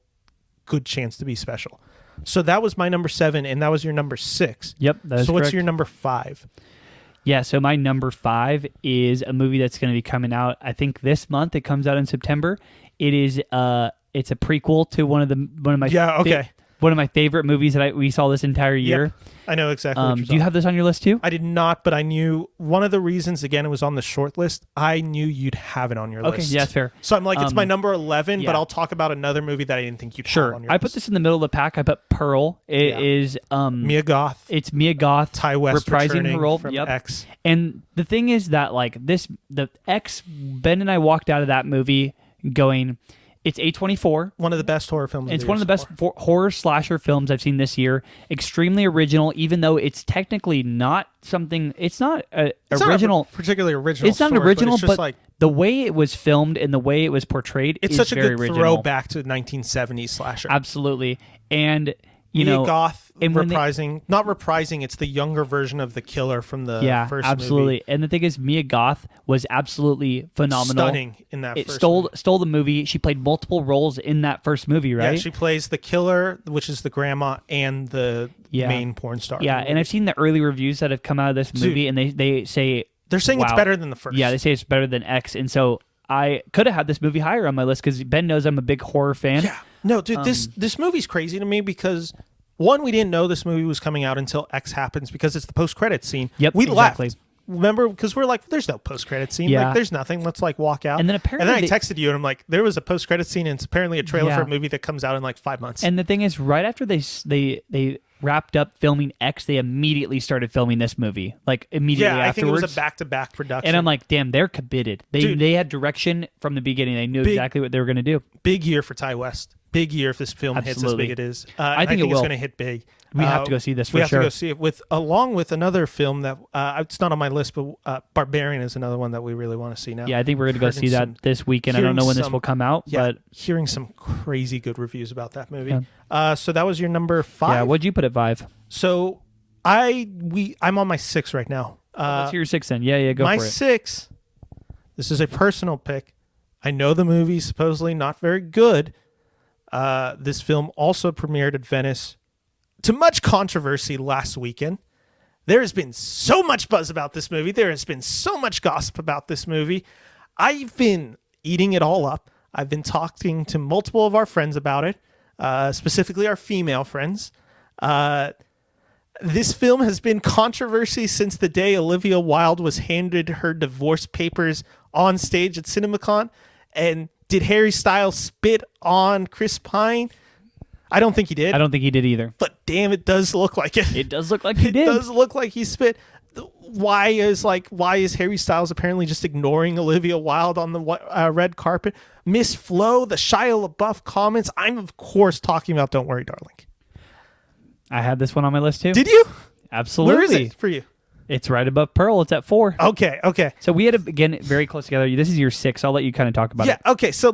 good chance to be special. So that was my number 7, and that was your number 6. Yep, that's so what's correct. your number 5? Yeah, so my number 5 is a movie that's going to be coming out, I think this month. It comes out in September. It is it's a prequel to one of my favorite movies that we saw this entire year. Yep. I know exactly what you're Do you have this on your list too? I did not, but I knew one of the reasons, again, it was on the short list. I knew you'd have it on your list. Okay, yeah, that's fair. So I'm like, it's my number 11, but I'll talk about another movie that I didn't think you'd have on your list. I put this in the middle of the pack. I put Pearl. It is Mia Goth. It's Mia Goth. Ty West reprising her role from X. And the thing is that like the X, Ben and I walked out of that movie going, it's A24. One of the best horror films. It's one of the best horror slasher films I've seen this year. Extremely original, even though it's technically not something. It's not original. Not particularly original. It's not original, but like, the way it was filmed and the way it was portrayed it's is such a very good original. throwback to 1970s slasher. Absolutely, and Mia Goth reprising, not reprising, it's the younger version of the killer from the first absolutely. movie. And the thing is, Mia Goth was absolutely phenomenal. Stunning in that first stole movie. Stole the movie. She played multiple roles in that first movie, right? Yeah, she plays the killer, which is the grandma, and the main porn star. Yeah, and I've seen the early reviews that have come out of this movie, and they say... They're saying it's better than the first. Yeah, they say it's better than X, and so I could have had this movie higher on my list because Ben knows I'm a big horror fan. Yeah. No, dude, this movie's crazy to me because... One, we didn't know this movie was coming out until X happens because it's the post-credits scene. Yep, we exactly. left. Remember? Because we're like, there's no post-credits scene. Yeah. Like, there's nothing. Let's like walk out. And then apparently, I texted you and I'm like, there was a post-credits scene and it's apparently a trailer for a movie that comes out in like 5 months. And the thing is, right after they wrapped up filming X, they immediately started filming this movie. Like immediately afterwards. I think it was a back-to-back production. And I'm like, damn, they're committed. They had direction from the beginning. They knew exactly what they were going to do. Big year for Ty West. Big year if this film hits as big as it is. I think it's going to hit big. We have to go see this for sure. We have to go see it along with another film that it's not on my list, but Barbarian is another one that we really want to see now. Yeah, I think we're going to go see that this weekend. I don't know when this will come out, but hearing some crazy good reviews about that movie. Yeah. So that was your number 5. Yeah, what'd you put at 5? So I'm on my 6 right now. Let's hear your 6 then. Yeah, go my for it. 6. This is a personal pick. I know the movie's supposedly not very good. This film also premiered at Venice to much controversy last weekend. There has been so much buzz about this movie. There has been so much gossip about this movie. I've been eating it all up. I've been talking to multiple of our friends about it, specifically our female friends. This film has been controversy since the day Olivia Wilde was handed her divorce papers on stage at CinemaCon. And did Harry Styles spit on Chris Pine? I don't think he did. I don't think he did either. But damn, it does look like it. It does look like he did. It does look like he spit. Why is Harry Styles apparently just ignoring Olivia Wilde on the red carpet? Miss Flo, the Shia LaBeouf comments. I'm of course talking about Don't Worry, Darling. I had this one on my list too. Did you? Absolutely. Where is it for you? It's right above Pearl. It's at 4. Okay. So we had to, again, very close together. This is your 6. I'll let you kind of talk about it. Yeah, okay. So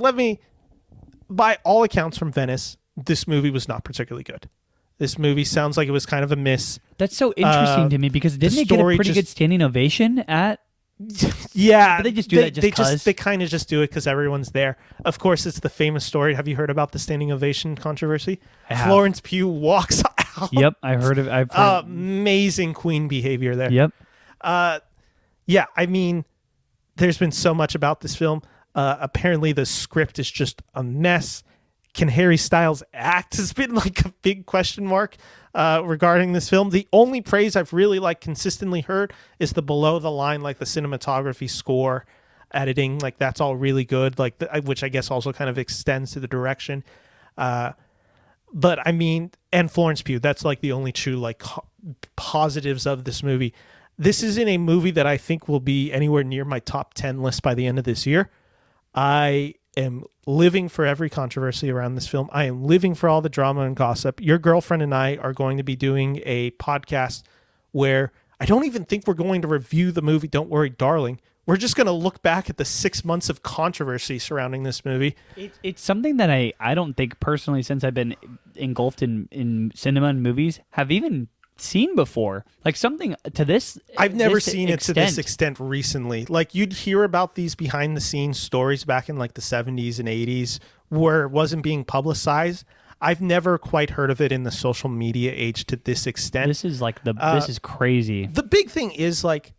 by all accounts from Venice, this movie was not particularly good. This movie sounds like it was kind of a miss. That's so interesting to me because didn't it get a pretty good standing ovation at... Yeah. But they just do that just because? They kind of just do it because everyone's there. Of course, it's the famous story. Have you heard about the standing ovation controversy? I have. Florence Pugh walks out. Yep, I've heard. Amazing queen behavior there. Yep. Yeah, I mean, there's been so much about this film. Apparently, the script is just a mess. Can Harry Styles act? Has been like a big question mark regarding this film. The only praise I've really consistently heard is the below the line, like the cinematography, score, editing. Like that's all really good. Which I guess also kind of extends to the direction. But I mean, and Florence Pugh, that's like the only true positives of this movie. This isn't a movie that I think will be anywhere near my top 10 list by the end of this year. I am living for every controversy around this film. I am living for all the drama and gossip. Your girlfriend and I are going to be doing a podcast where I don't even think we're going to review the movie Don't Worry, Darling. We're just going to look back at the 6 months of controversy surrounding this movie. It's something that I don't think personally, since I've been engulfed in cinema and movies, have even seen before. Like something to this. I've never seen it to this extent recently. Like you'd hear about these behind the scenes stories back in like the 70s and 80s where it wasn't being publicized. I've never quite heard of it in the social media age to this extent. This is like this is crazy. The big thing is like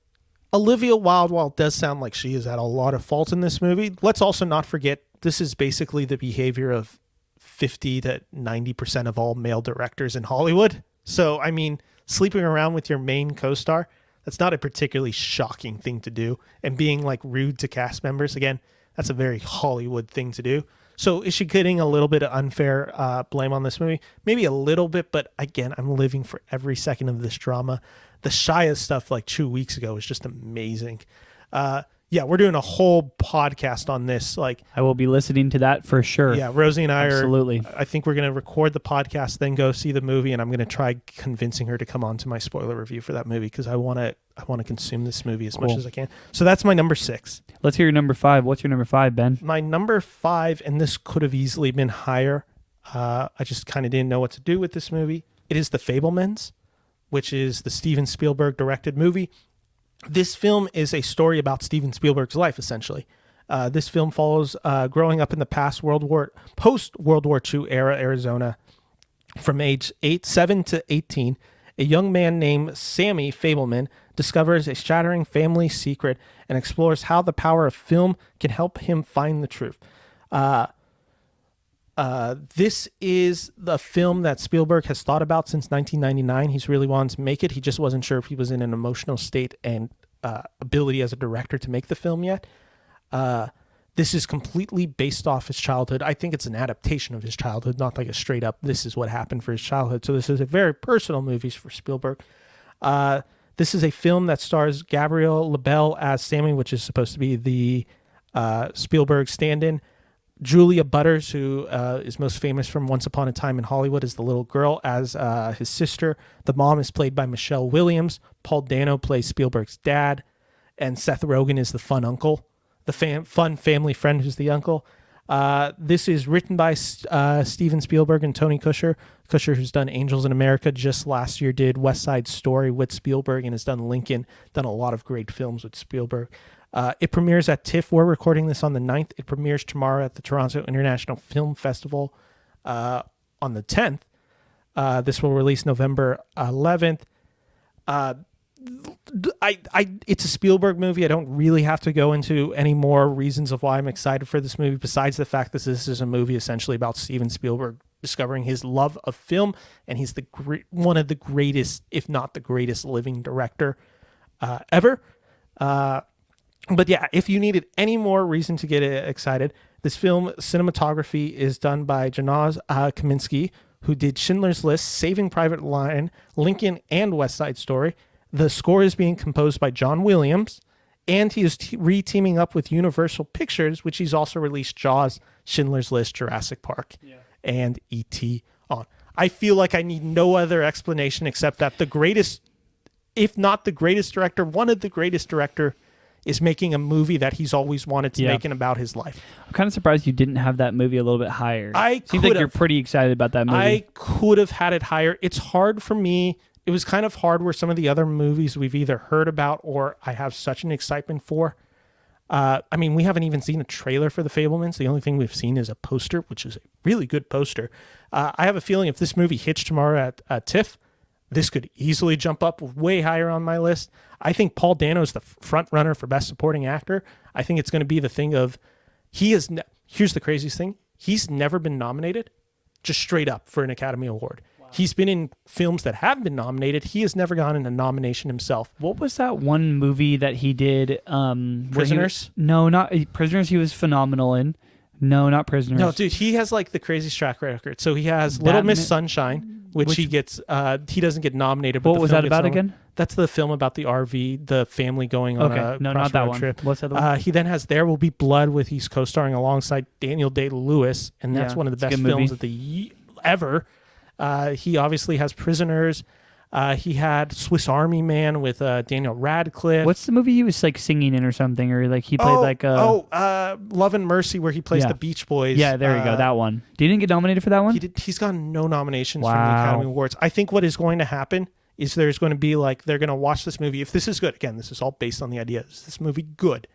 Olivia Wilde, while it does sound like she has had a lot of fault in this movie, let's also not forget this is basically the behavior of 50 to 90% of all male directors in Hollywood. So, I mean, sleeping around with your main co-star, that's not a particularly shocking thing to do. And being like rude to cast members, again, that's a very Hollywood thing to do. So is she getting a little bit of unfair blame on this movie? Maybe a little bit, but again, I'm living for every second of this drama. The Shia stuff like 2 weeks ago was just amazing. Yeah, we're doing a whole podcast on this. Like, I will be listening to that for sure. Yeah, Rosie and I Absolutely. I think we're going to record the podcast, then go see the movie, and I'm going to try convincing her to come on to my spoiler review for that movie because I want to consume this movie as much as I can. So that's my number 6. Let's hear your number 5. What's your number 5, Ben? My number 5, and this could have easily been higher. I just kind of didn't know what to do with this movie. It is The Fabelmans, which is the Steven Spielberg directed movie. This film is a story about Steven Spielberg's life, essentially. This film follows growing up in the post-World War II era Arizona from age 7 to 18. A young man named Sammy Fabelman discovers a shattering family secret and explores how the power of film can help him find the truth. This is the film that Spielberg has thought about since 1999. He's really wanted to make it. He just wasn't sure if he was in an emotional state and ability as a director to make the film yet. This is completely based off his childhood. I think it's an adaptation of his childhood, not like a straight up, this is what happened for his childhood. So this is a very personal movie for Spielberg. This is a film that stars Gabrielle LaBelle as Sammy, which is supposed to be the Spielberg stand-in. Julia Butters, who is most famous from Once Upon a Time in Hollywood, is the little girl as his sister. The mom is played by Michelle Williams. Paul Dano plays Spielberg's dad. And Seth Rogen is the fun uncle, the fun family friend who's the uncle. This is written by Steven Spielberg and Tony Kushner. Kushner, who's done Angels in America, just last year did West Side Story with Spielberg and has done Lincoln, done a lot of great films with Spielberg. It premieres at TIFF. We're recording this on the 9th. It premieres tomorrow at the Toronto International Film Festival on the 10th. This will release November 11th. It's a Spielberg movie. I don't really have to go into any more reasons of why I'm excited for this movie, besides the fact that this is a movie essentially about Steven Spielberg discovering his love of film, and he's one of the greatest, if not the greatest, living director ever. But yeah, if you needed any more reason to get excited, this film cinematography is done by Janusz Kaminski, who did Schindler's List, Saving Private Ryan, Lincoln, and West Side Story. The score is being composed by John Williams, and he is re-teaming up with Universal Pictures, which he's also released Jaws, Schindler's List, Jurassic Park, and E.T. on. I feel like I need no other explanation except that the greatest, if not the greatest director, one of the greatest director is making a movie that he's always wanted to make and about his life. I'm kind of surprised you didn't have that movie a little bit higher. Seems like you're pretty excited about that movie. I could have had it higher. It's hard for me. It was kind of hard where some of the other movies we've either heard about or I have such an excitement for. I mean, we haven't even seen a trailer for The Fabelmans. The only thing we've seen is a poster, which is a really good poster. I have a feeling if this movie hits tomorrow at TIFF, this could easily jump up way higher on my list. I think Paul Dano is the front runner for Best Supporting Actor. I think it's going to be the thing of here's the craziest thing. He's never been nominated just straight up for an Academy Award. Wow. He's been in films that have been nominated. He has never gotten a nomination himself. What was that one movie that he did? Prisoners? No, not Prisoners. He was phenomenal in. No, not Prisoners. No, dude, he has like the craziest track record. So he has Little Miss Sunshine, which he gets. He doesn't get nominated. But what was that about again? That's the film about the RV, the family going on a not that one. trip. What's the other one? He then has There Will Be Blood, with he's co-starring alongside Daniel Day-Lewis, and that's one of the best films of the ever. He obviously has Prisoners. He had Swiss Army Man with Daniel Radcliffe. What's the movie he was like singing in or something, or like he played Love and Mercy, where he plays the Beach Boys. Yeah, there you go, that one. Didn't get nominated for that one? He's gotten no nominations from the Academy Awards. I think what is going to happen is there's going to be like, they're going to watch this movie. If this is good, again, this is all based on the idea. Is this movie good?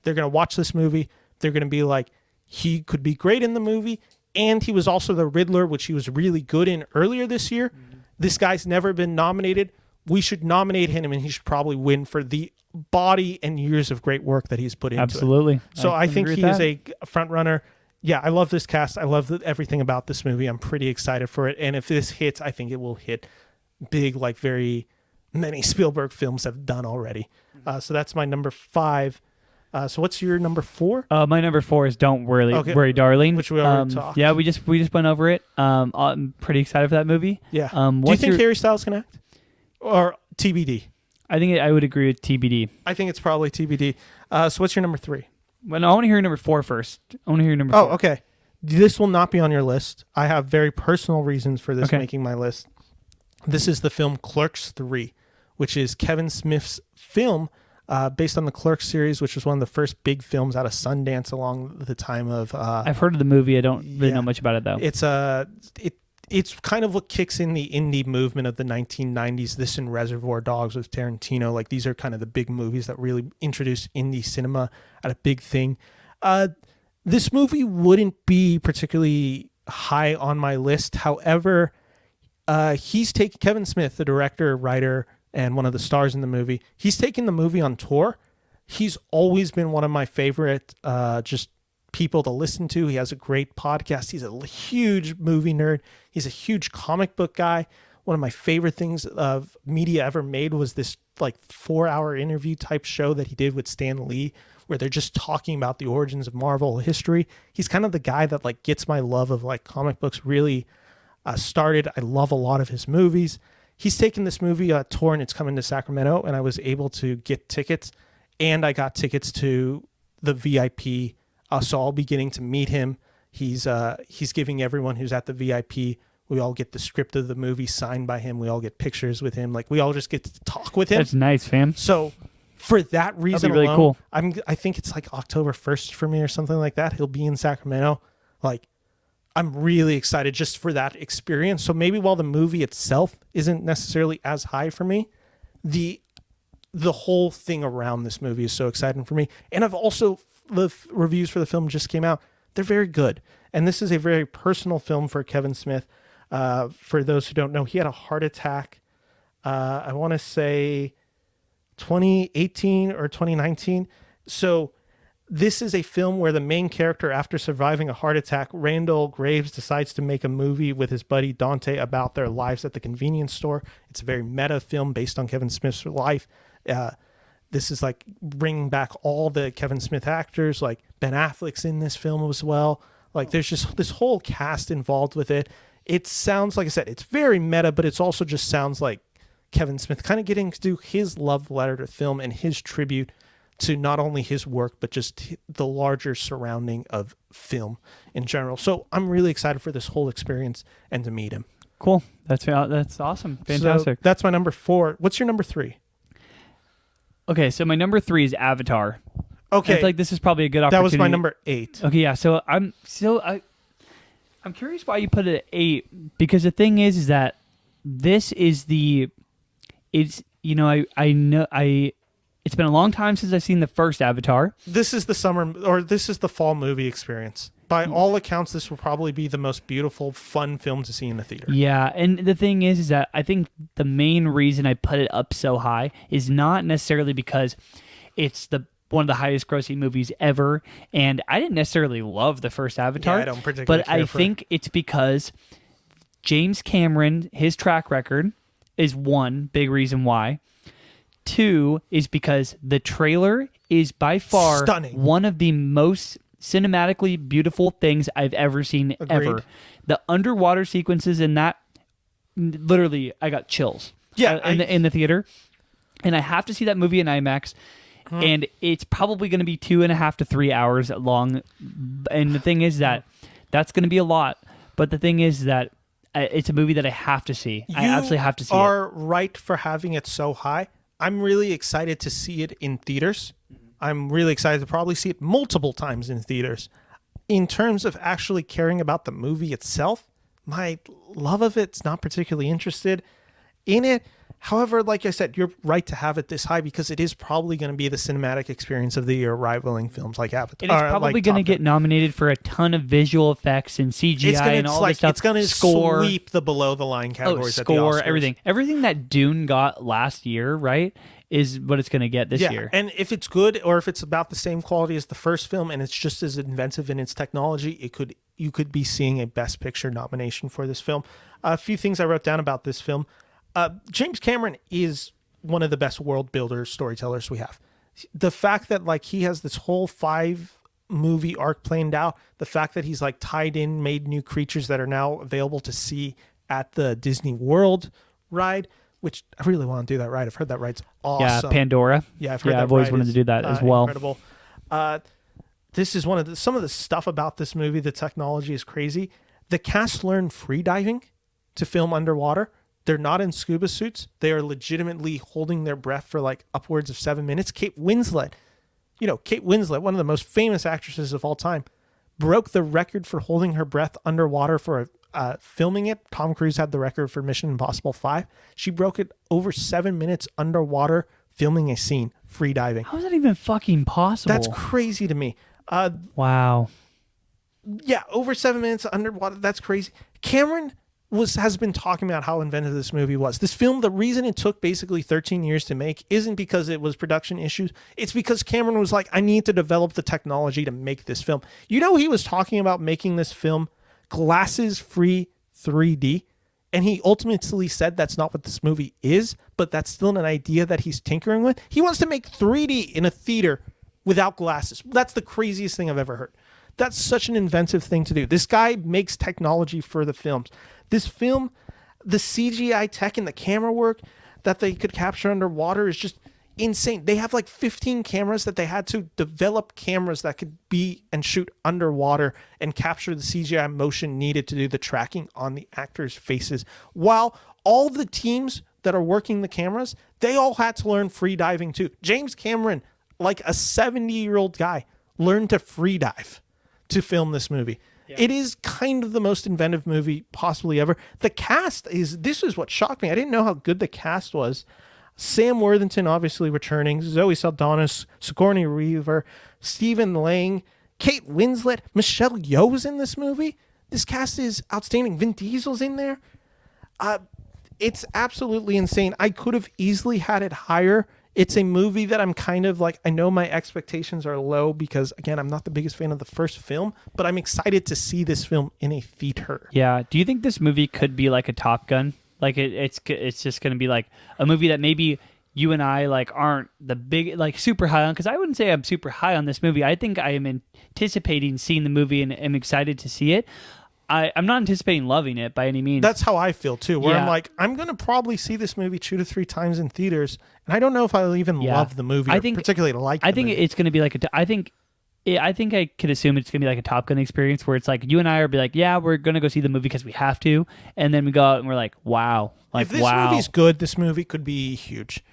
They're going to watch this movie. They're going to be like, he could be great in the movie, and he was also the Riddler, which he was really good in earlier this year. Mm-hmm. This guy's never been nominated. We should nominate him, and he should probably win for the body and years of great work that he's put into Absolutely. it. So I think he is a front runner. Yeah, I love this cast. I love everything about this movie. I'm pretty excited for it. And if this hits, I think it will hit big, like very many Spielberg films have done already. So that's my number 5. So what's your number 4? My number 4 is Don't Worry, Darling. Which we already talked. Yeah, we just went over it. I'm pretty excited for that movie. Yeah. Do you think Harry Styles can act? Or TBD? I think I would agree with TBD. I think it's probably TBD. So what's your number 3? Well, no, I want to hear number 4 first. I want to hear number 4. Oh, okay. This will not be on your list. I have very personal reasons for this making my list. This is the film Clerks 3, which is Kevin Smith's film based on the Clerks series, which was one of the first big films out of Sundance along the time of... I've heard of the movie. I don't really know much about it, though. It's kind of what kicks in the indie movement of the 1990s. This and Reservoir Dogs with Tarantino. Like, these are kind of the big movies that really introduced indie cinema at a big thing. This movie wouldn't be particularly high on my list. However, he's taken Kevin Smith, the director, writer, and one of the stars in the movie. He's taken the movie on tour. He's always been one of my favorite just people to listen to. He has a great podcast. He's a huge movie nerd. He's a huge comic book guy. One of my favorite things of media ever made was this like 4-hour interview type show that he did with Stan Lee, where they're just talking about the origins of Marvel history. He's kind of the guy that like gets my love of like comic books really started. I love a lot of his movies. He's taken this movie tour, and it's coming to Sacramento, and I was able to get tickets, and I got tickets to the VIP. So I'll be getting to meet him. He's giving everyone who's at the VIP, we all get the script of the movie signed by him. We all get pictures with him. Like, we all just get to talk with him. That's nice, fam. So For that reason really alone, cool. I think it's like October 1st for me or something like that. He'll be in Sacramento. Like, I'm really excited just for that experience. So maybe while the movie itself isn't necessarily as high for me, the whole thing around this movie is so exciting for me. And I've also, the reviews for the film just came out. They're very good. And this is a very personal film for Kevin Smith. For those who don't know, he had a heart attack. I want to say 2018 or 2019. So this is a film where the main character, after surviving a heart attack, Randall Graves, decides to make a movie with his buddy Dante about their lives at the convenience store. It's a very meta film based on Kevin Smith's life. This is like bringing back all the Kevin Smith actors, like Ben Affleck's in this film as well. Like there's just this whole cast involved with it. It sounds, like I said, it's very meta, but it's also just sounds like Kevin Smith kind of getting to do his love letter to film and his tribute to not only his work, but just the larger surrounding of film in general. So I'm really excited for this whole experience and to meet him. Cool. That's awesome. Fantastic. So that's my number 4. What's your number 3? Okay, so my number 3 is Avatar. Okay. I feel like this is probably a good opportunity. That was my number 8. Okay, yeah. So I'm curious why you put it at 8, because the thing is that this is it's been a long time since I've seen the first Avatar. This is the fall movie experience. By all accounts, this will probably be the most beautiful, fun film to see in the theater. Yeah, and the thing is that I think the main reason I put it up so high is not necessarily because it's one of the highest grossing movies ever, and I didn't necessarily love the first Avatar. Yeah, I don't particularly but I think it's because James Cameron, his track record is one big reason why. 2 is because the trailer is by far stunning. One of the most cinematically beautiful things I've ever seen. Agreed. Ever. The underwater sequences in that, literally, I got chills. Yeah, in the theater, and I have to see that movie in IMAX. And it's probably going to be 2.5 to 3 hours long. And the thing is that's going to be a lot. But the thing is that it's a movie that I have to see. I absolutely have to see it. You are right for having it so high. I'm really excited to see it in theaters. I'm really excited to probably see it multiple times in theaters. In terms of actually caring about the movie itself, my love of it's not particularly interested in it. However, like I said, you're right to have it this high because it is probably going to be the cinematic experience of the year, rivaling films like Avatar. And it's probably going to get nominated for a ton of visual effects and CGI and all this stuff. It's going to sweep the below the line categories at the Oscars. Everything that Dune got last year, right, is what it's going to get this year. And if it's good or if it's about the same quality as the first film and it's just as inventive in its technology, you could be seeing a Best Picture nomination for this film. A few things I wrote down about this film. James Cameron is one of the best world builders, storytellers we have. The fact that he has this whole 5 movie arc planned out, the fact that he's tied in, made new creatures that are now available to see at the Disney World ride, which I really want to do that ride. I've heard that ride's awesome. Yeah, Pandora. Yeah, I've heard that I've always ride wanted to do that as well. Incredible. This is some of the stuff about this movie. The technology is crazy. The cast learned free diving to film underwater. They're not in scuba suits. They are legitimately holding their breath for upwards of 7 minutes. Kate Winslet, one of the most famous actresses of all time, broke the record for holding her breath underwater for filming it. Tom Cruise had the record for Mission Impossible 5. She broke it over 7 minutes underwater filming a scene, free diving. How is that even fucking possible? That's crazy to me. Wow. Yeah, over 7 minutes underwater. That's crazy. Cameron has been talking about how inventive this movie was. This film, the reason it took basically 13 years to make isn't because it was production issues. It's because Cameron was like, I need to develop the technology to make this film. He was talking about making this film glasses-free 3D, and he ultimately said that's not what this movie is, but that's still an idea that he's tinkering with. He wants to make 3D in a theater without glasses. That's the craziest thing I've ever heard. That's such an inventive thing to do. This guy makes technology for the films. This film, the CGI tech and the camera work that they could capture underwater is just insane. They have 15 cameras that they had to develop cameras that could be and shoot underwater and capture the CGI motion needed to do the tracking on the actors' faces. While all the teams that are working the cameras, they all had to learn free diving too. James Cameron, like a 70-year-old guy, learned to free dive to film this movie. Yeah. It is kind of the most inventive movie possibly ever. The cast this is what shocked me. I didn't know how good the cast was. Sam Worthington obviously returning, Zoe Saldana, Sigourney Weaver, Stephen Lang, Kate Winslet, Michelle Yeoh's in this movie. This cast is outstanding. Vin Diesel's in there. It's absolutely insane. I could have easily had it higher. It's a movie that I'm kind of like, I know my expectations are low because, again, I'm not the biggest fan of the first film, but I'm excited to see this film in a theater. Yeah. Do you think this movie could be like a Top Gun? Like it's just going to be like a movie that maybe you and I like aren't the big like super high on, because I wouldn't say I'm super high on this movie. I think I am anticipating seeing the movie and am excited to see it. I'm not anticipating loving it by any means. That's how I feel too, where I'm like, I'm going to probably see this movie 2 to 3 times in theaters, and I don't know if I'll even love the movie or particularly like the movie. It's going to be like I think I could assume it's going to be like a Top Gun experience where it's like you and I are be like, yeah, we're going to go see the movie because we have to, and then we go out and we're like, wow. Like, if this movie's good, this movie could be huge.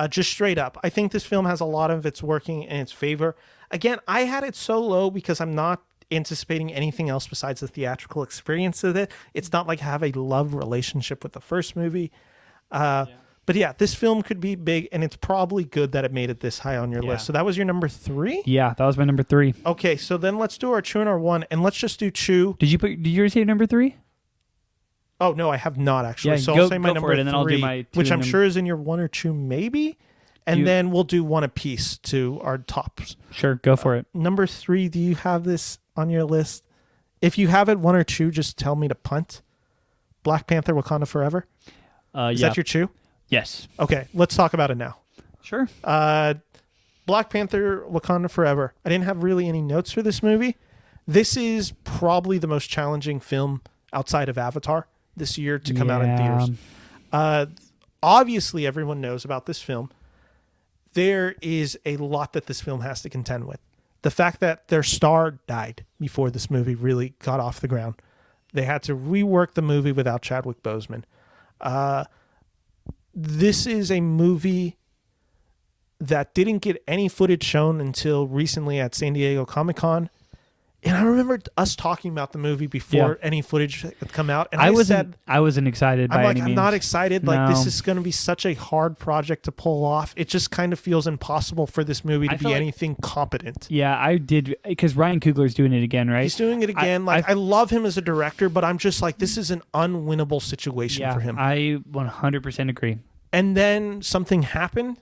Just straight up. I think this film has a lot of its working in its favor. Again, I had it so low because I'm not anticipating anything else besides the theatrical experience of it. It's not like I have a love relationship with the first movie. But yeah, this film could be big, and it's probably good that it made it this high on your list. So that was your number 3? Yeah, that was my number 3. Okay, so then let's do our 2 and our 1, and let's just do Chew. Did you already say number 3? Oh, no, I have not actually. Yeah, so I'll say my number 3, and then I'll do my 2 which I'm sure is in your 1 or 2 maybe, and then we'll do one apiece to our tops. Sure, go for it. Number 3, do you have this on your list? If you have it 1 or 2, just tell me to punt. Black Panther Wakanda Forever? Is that your 2? Yes. Okay, let's talk about it now. Sure. Black Panther Wakanda Forever. I didn't have really any notes for this movie. This is probably the most challenging film outside of Avatar this year to come out in theaters. Obviously, everyone knows about this film. There is a lot that this film has to contend with. The fact that their star died before this movie really got off the ground. They had to rework the movie without Chadwick Boseman. This is a movie that didn't get any footage shown until recently at San Diego Comic-Con. And I remember us talking about the movie before any footage had come out. And I wasn't excited by any means. I'm not excited. Like, this is going to be such a hard project to pull off. It just kind of feels impossible for this movie to be anything competent. Yeah, I did. Because Ryan Coogler's doing it again, right? He's doing it again. I love him as a director, but I'm just like, this is an unwinnable situation for him. I 100% agree. And then something happened,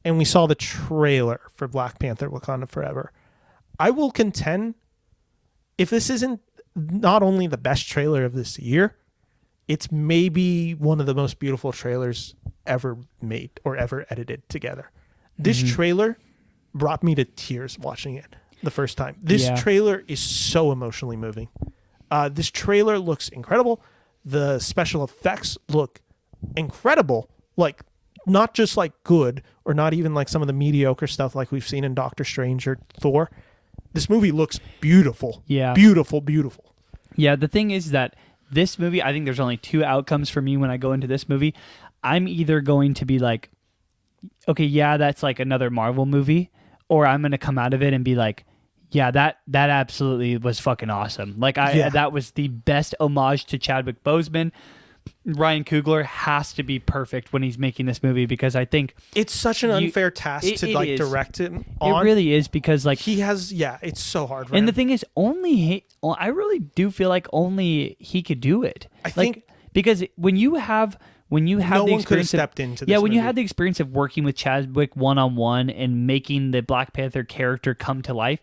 and we saw the trailer for Black Panther Wakanda Forever. I will contend, if this isn't not only the best trailer of this year, it's maybe one of the most beautiful trailers ever made or ever edited together. This trailer brought me to tears watching it the first time. This trailer is so emotionally moving. This trailer looks incredible. The special effects look incredible. Like, not just like good or not even like some of the mediocre stuff like we've seen in Doctor Strange or Thor. This movie looks beautiful. Yeah. Beautiful, beautiful. Yeah, the thing is that this movie, I think there's only 2 outcomes for me when I go into this movie. I'm either going to be like, okay, yeah, that's like another Marvel movie, or I'm going to come out of it and be like, yeah, that absolutely was fucking awesome. Like, that was the best homage to Chadwick Boseman. Ryan Coogler has to be perfect when he's making this movie, because I think it's such an unfair task to direct it on. It really is, because like he has, it's so hard for him. And the thing is, I really do feel like only he could do it. I think because when you have no the one experience could have stepped into this when movie. you had the experience of working with Chadwick one-on-one and making the Black Panther character come to life,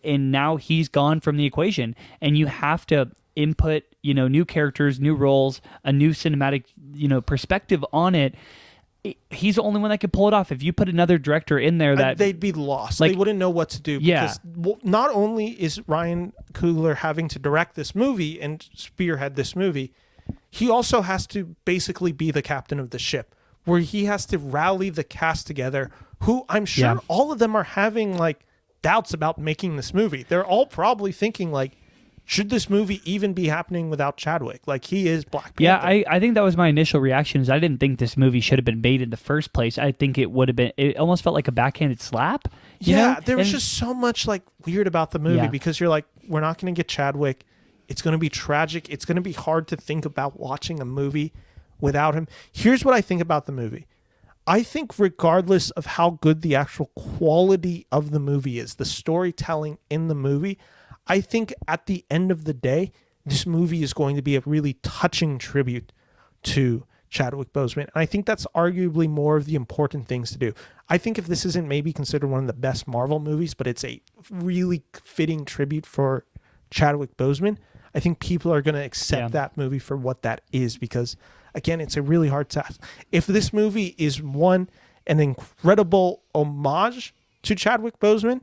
and now he's gone from the equation, and you have to input, new characters, new roles, a new cinematic, perspective on it. He's the only one that could pull it off. If you put another director in there, that they'd be lost. They wouldn't know what to do. Because not only is Ryan Coogler having to direct this movie and spearhead this movie, he also has to basically be the captain of the ship, where he has to rally the cast together, who I'm sure all of them are having like doubts about making this movie. They're all probably thinking like, should this movie even be happening without Chadwick? Like, he is Black Panther. Yeah, I think that was my initial reaction. Is I didn't think this movie should have been made in the first place. I think it would have been. It almost felt like a backhanded slap. You know? There was And- just so much like weird about the movie Yeah. because you're like, we're not going to get Chadwick. It's going to be tragic. It's going to be hard to think about watching a movie without him. Here's what I think about the movie. I think regardless of how good the actual quality of the movie is, the storytelling in the movie, I think at the end of the day, this movie is going to be a really touching tribute to Chadwick Boseman. And I think that's arguably more of the important things to do. I think if this isn't maybe considered one of the best Marvel movies, but it's a really fitting tribute for Chadwick Boseman, I think people are going to accept that movie for what that is because, again, it's a really hard task. If this movie is an incredible homage to Chadwick Boseman,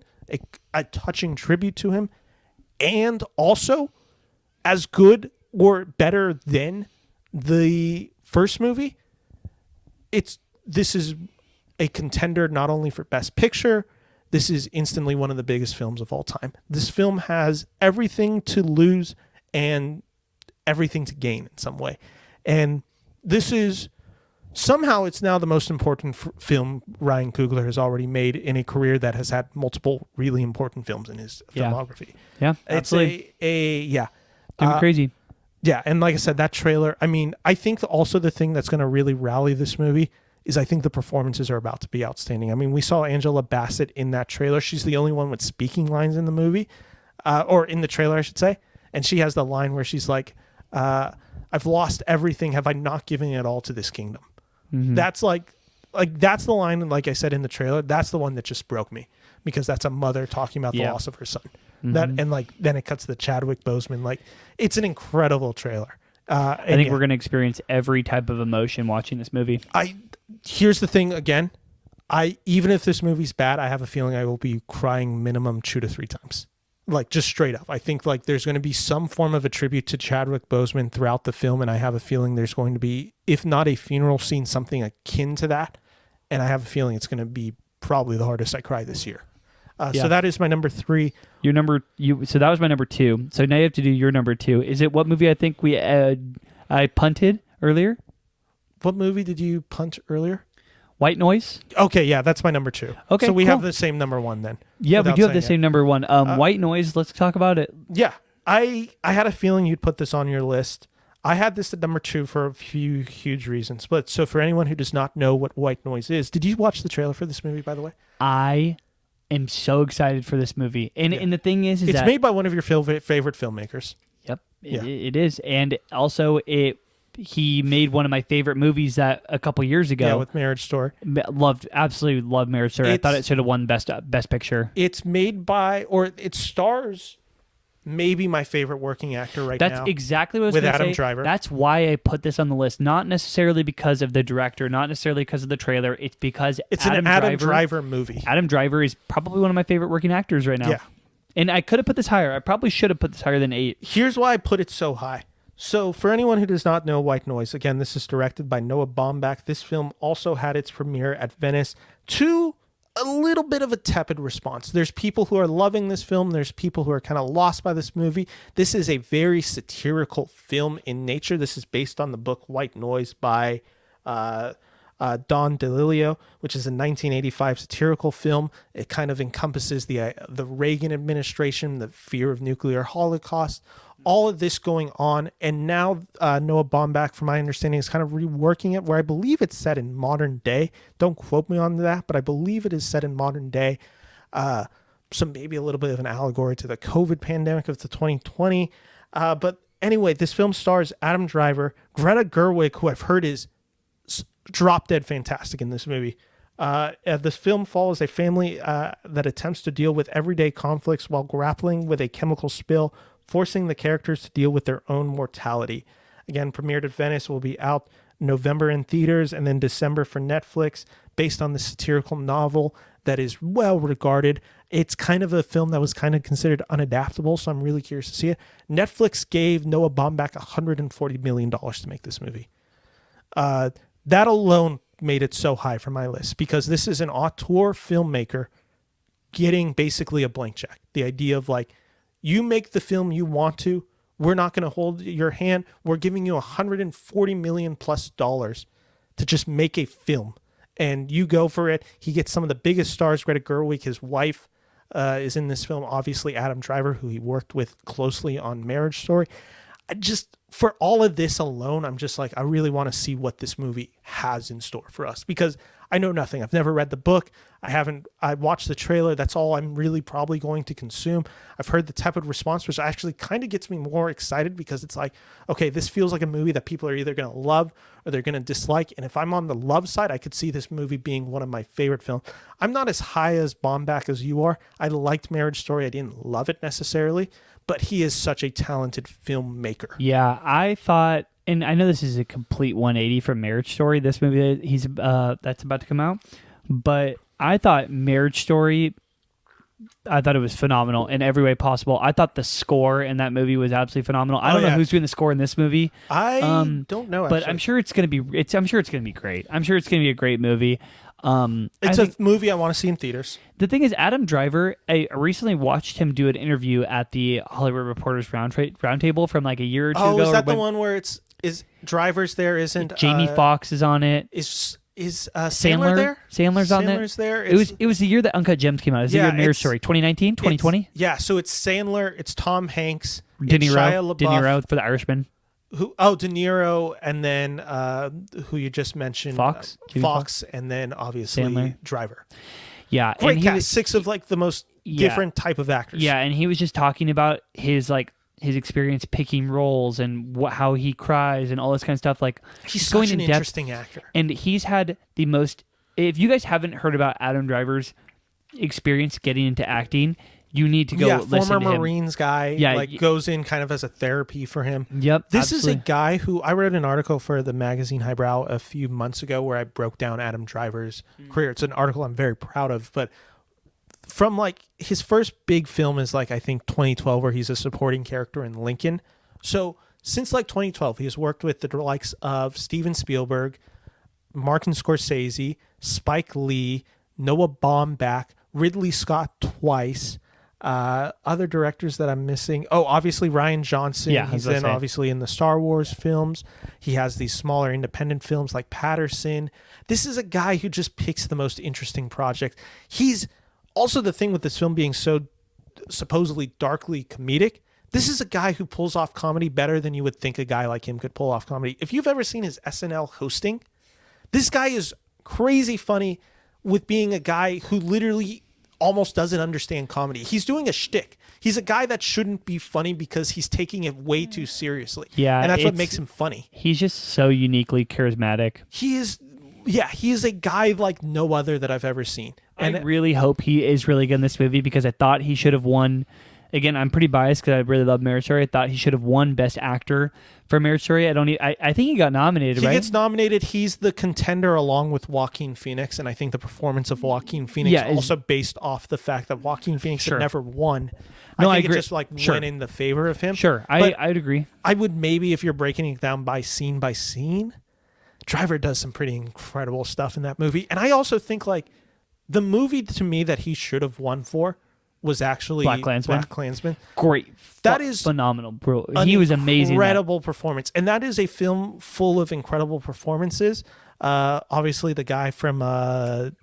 a touching tribute to him, and also as good or better than the first movie, this is a contender not only for Best Picture, this is instantly one of the biggest films of all time. This film has everything to lose and everything to gain in some way. And this is somehow it's now the most important film Ryan Coogler has already made in a career that has had multiple really important films in his filmography. Yeah, It's absolutely. Doing Crazy. Yeah, and like I said, that trailer, I mean, I think also the thing that's going to really rally this movie is I think the performances are about to be outstanding. I mean, we saw Angela Bassett in that trailer. She's the only one with speaking lines in the movie, or in the trailer, I should say. And she has the line where she's like, I've lost everything. Have I not given it all to this kingdom? Mm-hmm. That's that's the line. And like I said in the trailer, that's the one that just broke me because that's a mother talking about the loss of her son. Mm-hmm. Then it cuts to the Chadwick Boseman. Like, it's an incredible trailer. I think we're going to experience every type of emotion watching this movie. Here's the thing again. Even if this movie's bad, I have a feeling I will be crying minimum 2 to 3 times. Like, just straight up. I think like there's going to be some form of a tribute to Chadwick Boseman throughout the film, and I have a feeling there's going to be, if not a funeral scene, something akin to that. And I have a feeling it's going to be probably the hardest I cry this year. So that is my number 3. So that was my number 2. So now you have to do your number 2. Is it what movie I think I punted earlier? What movie did you punt earlier? White Noise. Okay, yeah, that's my number 2. Okay, so we cool. have the same number 1 then. Yeah, we do have the saying same number 1. White Noise. Let's talk about it. Yeah, I had a feeling you'd put this on your list. I had this at number 2 for a few huge reasons. But so for anyone who does not know what White Noise is, did you watch the trailer for this movie, by the way? I am so excited for this movie. And the thing is it's that made by one of your favorite filmmakers. Yep, Yeah. it is. And also he made one of my favorite movies that a couple years ago. Yeah, with Marriage Story. Absolutely loved Marriage Story. I thought it should have won Best Picture. It's made by, or it stars maybe my favorite working actor now. That's exactly what I was with going to say. Adam Driver. That's why I put this on the list. Not necessarily because of the director, not necessarily because of the trailer. It's because it's an Adam Driver movie. Adam Driver is probably one of my favorite working actors right now. Yeah. And I could have put this higher. I probably should have put this higher than 8. Here's why I put it so high. So for anyone who does not know White Noise, again, this is directed by Noah Baumbach. This film also had its premiere at Venice to a little bit of a tepid response. There's people who are loving this film. There's people who are kind of lost by this movie. This is a very satirical film in nature. This is based on the book White Noise by Don DeLillo, which is a 1985 satirical film. It kind of encompasses the Reagan administration, the fear of nuclear holocaust, all of this going on. And now Noah Baumbach, from my understanding, is kind of reworking it, where I believe it's set in modern day. Don't quote me on that, but I believe it is set in modern day. So maybe a little bit of an allegory to the COVID pandemic of the 2020. But anyway, this film stars Adam Driver, Greta Gerwig, who I've heard is drop dead fantastic in this movie. This film follows a family that attempts to deal with everyday conflicts while grappling with a chemical spill, forcing the characters to deal with their own mortality. Again, premiered at Venice, will be out November in theaters and then December for Netflix, based on the satirical novel that is well regarded. It's kind of a film that was kind of considered unadaptable, so I'm really curious to see it. Netflix gave Noah Baumbach $140 million to make this movie. That alone made it so high for my list, because this is an auteur filmmaker getting basically a blank check. The idea of like, You make the film you want to. We're not going to hold your hand. We're giving you $140 million plus to just make a film, and you go for it. He gets some of the biggest stars. Greta Gerwig, his wife, is in this film. Obviously, Adam Driver, who he worked with closely on Marriage Story. For all of this alone, I'm just like, I really want to see what this movie has in store for us, because I know nothing. I've never read the book. I watched the trailer. That's all I'm really probably going to consume. I've heard the tepid response, which actually kind of gets me more excited, because it's like, okay, this feels like a movie that people are either going to love or they're going to dislike. And if I'm on the love side, I could see this movie being one of my favorite films. I'm not as high as Baumbach as you are. I liked Marriage Story. I didn't love it necessarily, but he is such a talented filmmaker. Yeah, I thought, and I know this is a complete 180 from Marriage Story, this movie that that's about to come out, but I thought Marriage Story, I thought it was phenomenal in every way possible. I thought the score in that movie was absolutely phenomenal. I don't know who's doing the score in this movie. I don't know, but I'm sure it's gonna be. I'm sure it's gonna be great. I'm sure it's gonna be a great movie. It's a movie I want to see in theaters. The thing is, Adam Driver, I recently watched him do an interview at the Hollywood Reporters Roundtable from like a year or two ago. Oh, is that the one where is Driver's there? Isn't Jamie Foxx is on it? Is Sandler there? Sandler's on it. Sandler's there. It was the year that Uncut Gems came out. It was the year of Marriage Story, 2019, 2020. Yeah, so it's Sandler, it's Tom Hanks, De Niro, Shia LaBeouf, De Niro for The Irishman. De Niro, and then who you just mentioned, Fox, and then obviously Sandler. Driver. Yeah, great and cast. 6 of like the most different type of actors. Yeah, and he was just talking about his experience picking roles and how he cries and all this kind of stuff. Like, he's such an interesting actor, and he's had the most. If you guys haven't heard about Adam Driver's experience getting into acting, you need to go listen to him. Former Marines guy, goes in kind of as a therapy for him. Yep. This is a guy who I read an article for the magazine Highbrow a few months ago where I broke down Adam Driver's career. It's an article I'm very proud of, but from like his first big film is like, I think 2012, where he's a supporting character in Lincoln. So since like 2012, he has worked with the likes of Steven Spielberg, Martin Scorsese, Spike Lee, Noah Baumbach, Ridley Scott twice. Other directors that I'm missing. Oh, obviously Rian Johnson. Yeah, he's then obviously in the Star Wars films. He has these smaller independent films like Patterson. This is a guy who just picks the most interesting projects. He's also, the thing with this film being so supposedly darkly comedic, this is a guy who pulls off comedy better than you would think a guy like him could pull off comedy. If you've ever seen his SNL hosting, this guy is crazy funny with being a guy who literally almost doesn't understand comedy. He's doing a shtick. He's a guy that shouldn't be funny because he's taking it way too seriously. Yeah, and that's what makes him funny. He's just so uniquely charismatic. He is a guy like no other that I've ever seen. And I really hope he is really good in this movie, because I thought he should have won. Again, I'm pretty biased because I really love Marriage Story. I thought he should have won Best Actor for Marriage Story. I think he got nominated, right? He gets nominated. He's the contender along with Joaquin Phoenix, and I think the performance of Joaquin Phoenix also based off the fact that Joaquin Phoenix had never won. No, I think agree. it just went in the favor of him. Sure, I'd agree. I would maybe, if you're breaking it down by scene, Driver does some pretty incredible stuff in that movie. And I also think like the movie to me that he should have won for was actually Black Klansman. Great. That is phenomenal, bro. He was amazing. Incredible performance. And that is a film full of incredible performances. Obviously the guy from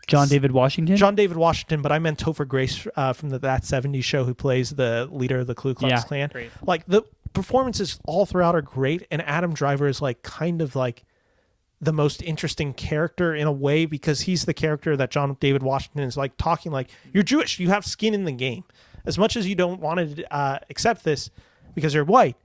John David Washington, but I meant Topher Grace from the That 70s Show, who plays the leader of the Ku Klux Klan. Great. Like the performances all throughout are great, and Adam Driver is like kind of like the most interesting character in a way, because he's the character that John David Washington is like talking like, you're Jewish, you have skin in the game. As much as you don't want to accept this because you're white,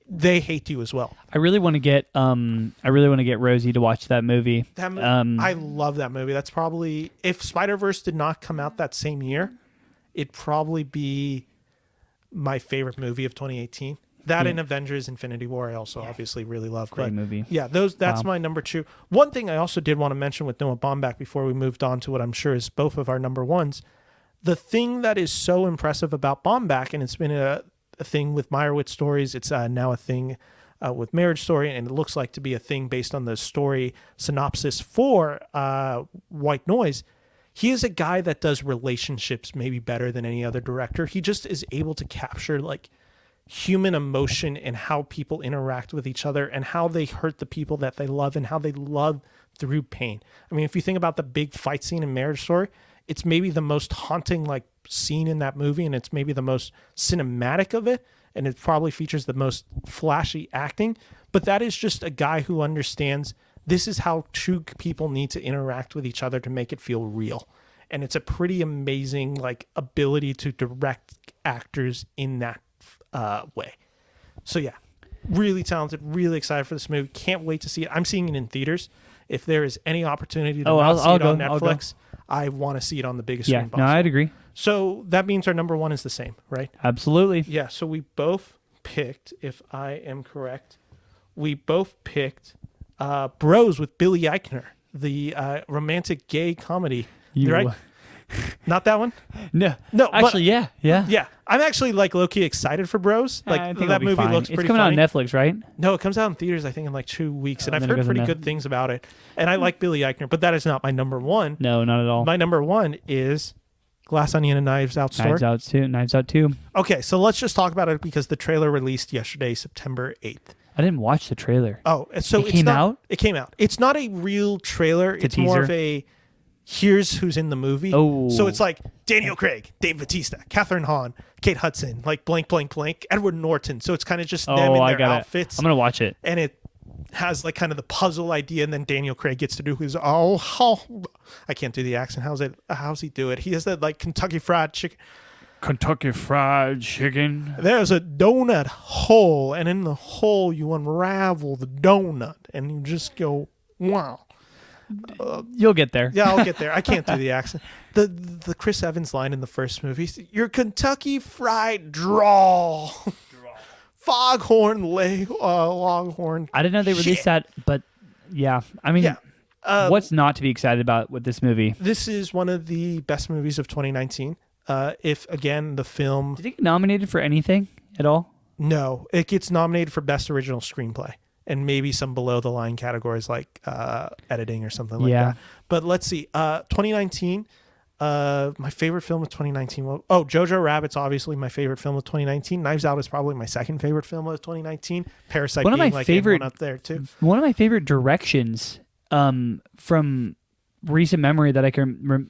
they hate you as well. I really want to get Rosie to watch that movie. I love that movie. That's probably, if Spider-Verse did not come out that same year, it'd probably be my favorite movie of 2018. That and Avengers Infinity War, I also obviously really love. Great movie. Yeah, that's my number 2. One thing I also did want to mention with Noah Baumbach before we moved on to what I'm sure is both of our number ones, the thing that is so impressive about Baumbach, and it's been a thing with Meyerowitz stories, it's now a thing with Marriage Story, and it looks like to be a thing based on the story synopsis for White Noise. he is a guy that does relationships maybe better than any other director. He just is able to capture like human emotion and how people interact with each other and how they hurt the people that they love and how they love through pain. I mean, if you think about the big fight scene in Marriage Story, it's maybe the most haunting like scene in that movie, and it's maybe the most cinematic of it, and it probably features the most flashy acting. But that is just a guy who understands this is how two people need to interact with each other to make it feel real. And it's a pretty amazing like ability to direct actors in that way. So yeah, really talented, really excited for this movie. Can't wait to see it. I'm seeing it in theaters. If there is any opportunity to see it on Netflix, I want to see it on the biggest screen possible. No, I'd agree. So that means our number one is the same, right? Absolutely. Yeah, so we both picked, if I am correct, we both picked Bros with Billy Eichner, the romantic gay comedy. Right? Not that one? No. Actually, yeah. Yeah. I'm actually like low-key excited for Bros. Like I think that it'll be movie fine. looks pretty It's coming funny. out on Netflix, right? No, it comes out in theaters I think in like 2 weeks, and I've then it heard goes pretty on good things about it. And I like Billy Eichner, but that is not my number one. No, not at all. My number one is Glass Onion and Knives Out Story. Knives Out 2. Okay, so let's just talk about it because the trailer released yesterday, September 8th. I didn't watch the trailer. Oh, so it came out? It came out. It's not a real trailer. It's more of a here's who's in the movie. Oh. So it's like Daniel Craig, Dave Bautista, Catherine Hahn, Kate Hudson, like blank, blank, blank, Edward Norton. So it's kind of just them in their outfits. I'm going to watch it. And it has like kind of the puzzle idea, and then Daniel Craig gets to do his I can't do the accent. How's he do it? He has that like Kentucky Fried Chicken. Kentucky Fried Chicken. There's a donut hole, and in the hole you unravel the donut, and you just go, wow. You'll get there. Yeah, I'll get there. I can't do the accent. The Chris Evans line in the first movie, your Kentucky Fried Draw. Foghorn Longhorn. I didn't know they released that, but yeah. I mean, what's not to be excited about with this movie? This is one of the best movies of 2019. If, again, the film... Did it get nominated for anything at all? No. It gets nominated for Best Original Screenplay and maybe some below-the-line categories like editing or something like that. But let's see. 2019, my favorite film of 2019... Jojo Rabbit's obviously my favorite film of 2019. Knives Out is probably my second favorite film of 2019. Parasite one of being my like favorite, up there, too. One of my favorite directions from... recent memory that I can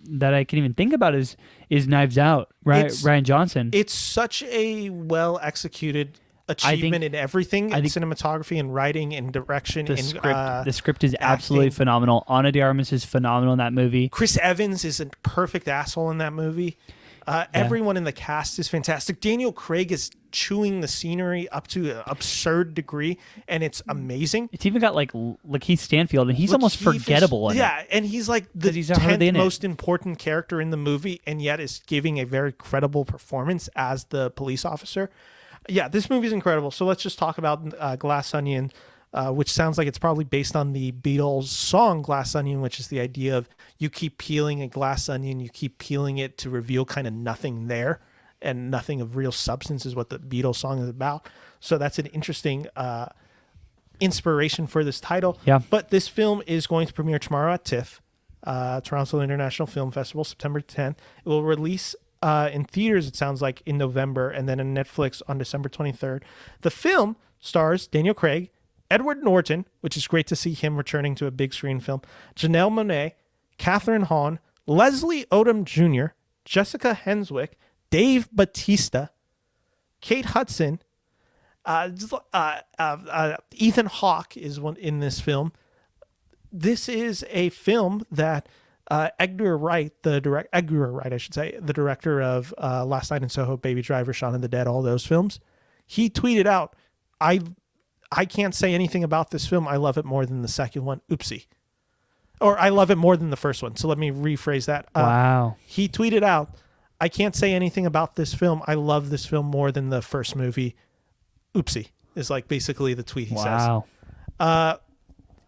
even think about is Knives Out, right? Ryan Johnson. It's such a well executed achievement in everything, in cinematography and writing and direction. The script is absolutely phenomenal. Ana de Armas is phenomenal in that movie. Chris Evans is a perfect asshole in that movie. Everyone in the cast is fantastic. Daniel Craig is chewing the scenery up to an absurd degree, and it's amazing. It's even got like Lakeith Stanfield, and he's almost forgettable in it. Yeah, and he's like the 10th most important character in the movie, and yet is giving a very credible performance as the police officer. Yeah, this movie is incredible. So let's just talk about Glass Onion, which sounds like it's probably based on the Beatles song Glass Onion, which is the idea of you keep peeling a glass onion, you keep peeling it to reveal kind of nothing there, and nothing of real substance is what the Beatles song is about. So that's an interesting inspiration for this title. Yeah. But this film is going to premiere tomorrow at TIFF, Toronto International Film Festival, September 10th. It will release in theaters, it sounds like, in November, and then on Netflix on December 23rd. The film stars Daniel Craig, Edward Norton, which is great to see him returning to a big screen film, Janelle Monáe, Catherine Hahn, Leslie Odom Jr., Jessica Henswick, Dave Bautista, Kate Hudson, Ethan Hawke is one in this film. This is a film that Edgar Wright, the director of Last Night in Soho, Baby Driver, Shaun of the Dead, all those films, he tweeted out, I can't say anything about this film. I love it more than the second one. Oopsie. Or I love it more than the first one. So let me rephrase that. Wow. He tweeted out, I can't say anything about this film. I love this film more than the first movie. Oopsie is like basically the tweet he says.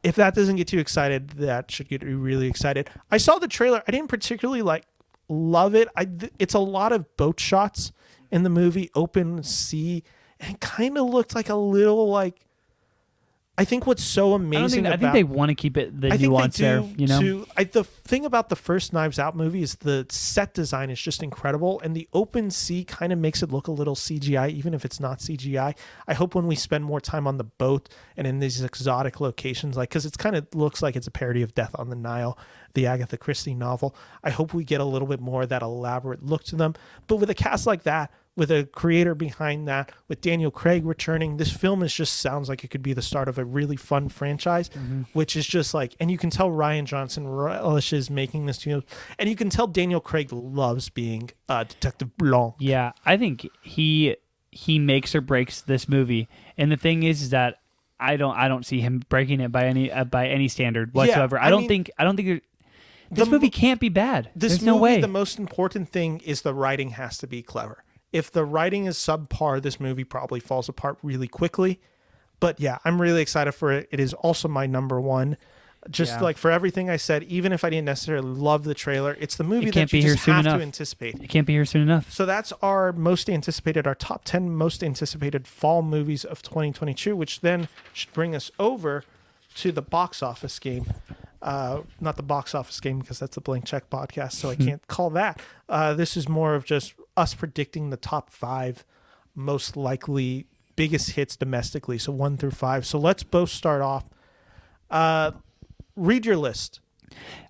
If that doesn't get you excited, that should get you really excited. I saw the trailer. I didn't particularly love it. It's a lot of boat shots in the movie, open sea, and it kind of looked like a little I think what's so amazing I think they want to keep it the nuance there. You know, the thing about the first Knives Out movie is the set design is just incredible, and the open sea kind of makes it look a little CGI, even if it's not CGI. I hope when we spend more time on the boat and in these exotic locations, like because it's kind of looks like it's a parody of Death on the Nile, the Agatha Christie novel. I hope we get a little bit more of that elaborate look to them. But with a cast like that, with a creator behind that, with Daniel Craig returning, this film just sounds like it could be the start of a really fun franchise, which is just like, and you can tell Rian Johnson relishes making this, and you can tell Daniel Craig loves being Detective Blanc. Yeah, I think he makes or breaks this movie, and the thing is that I don't see him breaking it by any standard whatsoever. I don't think this movie can't be bad. There's no way. The most important thing is the writing has to be clever. If the writing is subpar, this movie probably falls apart really quickly. But yeah, I'm really excited for it. It is also my number one. Just like for everything I said, even if I didn't necessarily love the trailer, it's the movie that you just have to anticipate. It can't be here soon enough. So that's our top 10 most anticipated fall movies of 2022, which then should bring us over to the box office game. Not the box office game because that's a blank check podcast, so I can't call that. This is more of just us predicting the top 5 most likely biggest hits domestically, so 1 through 5. So let's both start off. Read your list.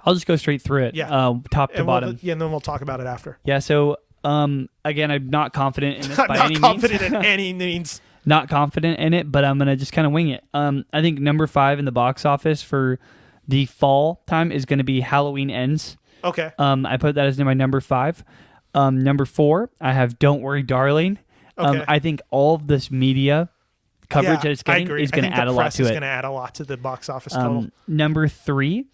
I'll just go straight through it. Yeah. Top to bottom. And then we'll talk about it after. Yeah. So again, I'm not confident in this by any means. Not confident in any means. Not confident in it, but I'm gonna just kind of wing it. I think number 5 in the box office for the fall time is going to be Halloween Ends. Okay. I put that as my number 5. Number 4, I have Don't Worry, Darling. Okay. I think all of this media coverage that it's getting is going to add a lot to it. It's going to add a lot to the box office total. Number 3,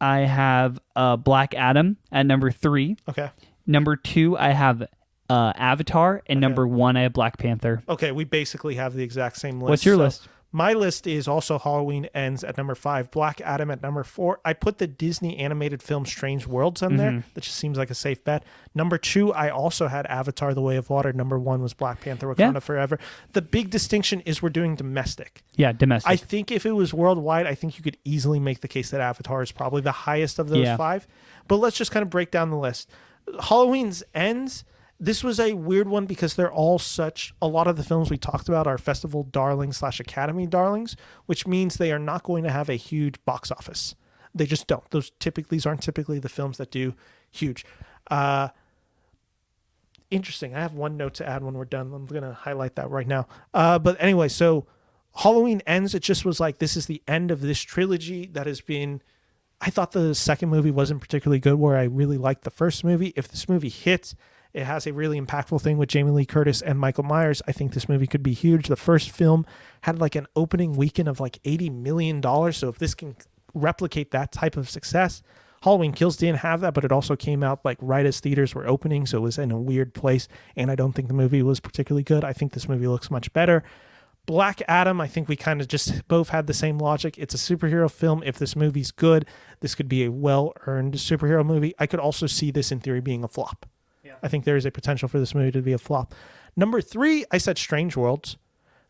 I have Black Adam at number 3. Okay. Number 2, I have Avatar, and number 1, I have Black Panther. Okay, we basically have the exact same list. What's your list? My list is also Halloween Ends at number 5, Black Adam at number 4. I put the Disney animated film Strange Worlds on there. That just seems like a safe bet. Number 2, I also had Avatar: The Way of Water. Number 1 was Black Panther: Wakanda Forever. The big distinction is we're doing domestic. Yeah, domestic. I think if it was worldwide, I think you could easily make the case that Avatar is probably the highest of those 5. But let's just kind of break down the list. Halloween's Ends. This was a weird one because they're all a lot of the films we talked about are festival darlings / Academy darlings, which means they are not going to have a huge box office. They just don't. These aren't typically the films that do huge. Interesting. I have one note to add when we're done. I'm going to highlight that right now. But anyway, so Halloween Ends. It just was like, this is the end of this trilogy that has been... I thought the second movie wasn't particularly good, where I really liked the first movie. If this movie hits... It has a really impactful thing with Jamie Lee Curtis and Michael Myers. I think this movie could be huge. The first film had like an opening weekend of like $80 million. So if this can replicate that type of success, Halloween Kills didn't have that, but it also came out like right as theaters were opening. So it was in a weird place. And I don't think the movie was particularly good. I think this movie looks much better. Black Adam, I think we kind of just both had the same logic. It's a superhero film. If this movie's good, this could be a well-earned superhero movie. I could also see this in theory being a flop. I think there is a potential for this movie to be a flop. Number 3, I said Strange Worlds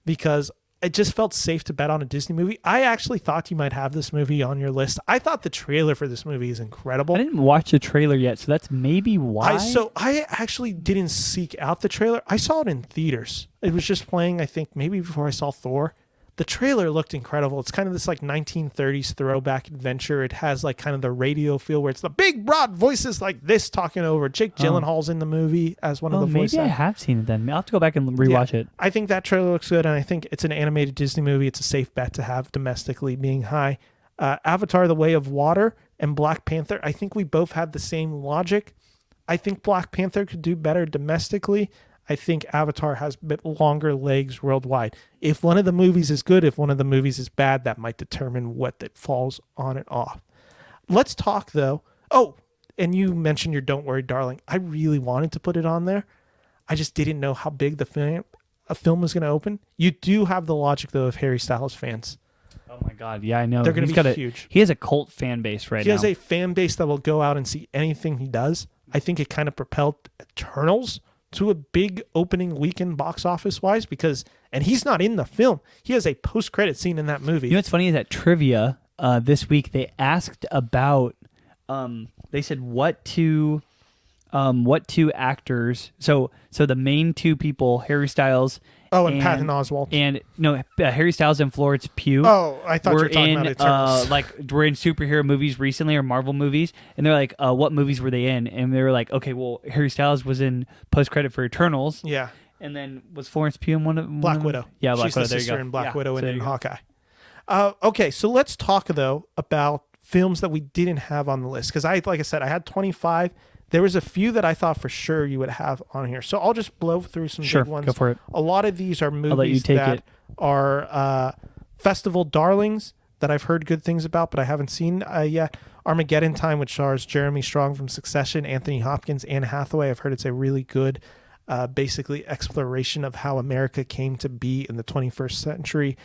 because it just felt safe to bet on a Disney movie. I actually thought you might have this movie on your list. I thought the trailer for this movie is incredible. I didn't watch the trailer yet, so that's maybe why. I actually didn't seek out the trailer. I saw it in theaters. It was just playing, I think, maybe before I saw Thor. The trailer looked incredible. It's kind of this like 1930s throwback adventure. It has like kind of the radio feel where it's the big broad voices like this talking over. Jake Gyllenhaal's in the movie as one of the voices. Maybe I have seen it then. I'll have to go back and rewatch it. I think that trailer looks good, and I think it's an animated Disney movie. It's a safe bet to have domestically being high. Avatar: The Way of Water and Black Panther, I think we both had the same logic. I think Black Panther could do better domestically. I think Avatar has a bit longer legs worldwide. If one of the movies is good, if one of the movies is bad, that might determine what it falls on and off. Let's talk, though. Oh, and you mentioned your Don't Worry, Darling. I really wanted to put it on there. I just didn't know how big a film was going to open. You do have the logic, though, of Harry Styles fans. Oh, my God. Yeah, I know. They're going to be huge. He has a cult fan base right now. He has a fan base that will go out and see anything he does. I think it kind of propelled Eternals to a big opening weekend box office wise and he's not in the film. He has a post-credit scene in that movie. You know what's funny is that trivia this week they asked about they said what two actors so the main two people, Harry Styles and Patton Oswalt. And no, Harry Styles and Florence Pugh. Oh, I thought you were talking about Eternals. Were in superhero movies recently or Marvel movies, and they're like, what movies were they in? And they were like, okay, well, Harry Styles was in post credit for Eternals. Yeah. And then was Florence Pugh in one of Black Widow? Yeah, Black She's Widow. the There you sister go. in Black Widow and in Hawkeye. Okay, so let's talk though about films that we didn't have on the list because like I said, I had 25. There was a few that I thought for sure you would have on here. So I'll just blow through some big ones. Go for it. A lot of these are movies that are festival darlings that I've heard good things about, but I haven't seen yet. Armageddon Time, which stars Jeremy Strong from Succession, Anthony Hopkins, Anne Hathaway. I've heard it's a really good, basically, exploration of how America came to be in the 21st century.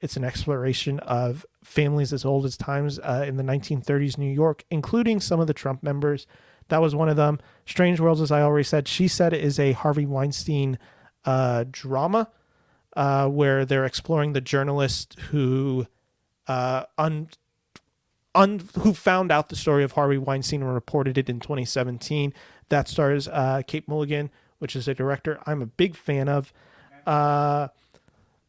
It's an exploration of families as old as times in the 1930s New York, including some of the Trump members. That was one of them. Strange Worlds, as I already said, she said it is a Harvey Weinstein drama where they're exploring the journalist who who found out the story of Harvey Weinstein and reported it in 2017. That stars Kate Mulligan, which is a director I'm a big fan of.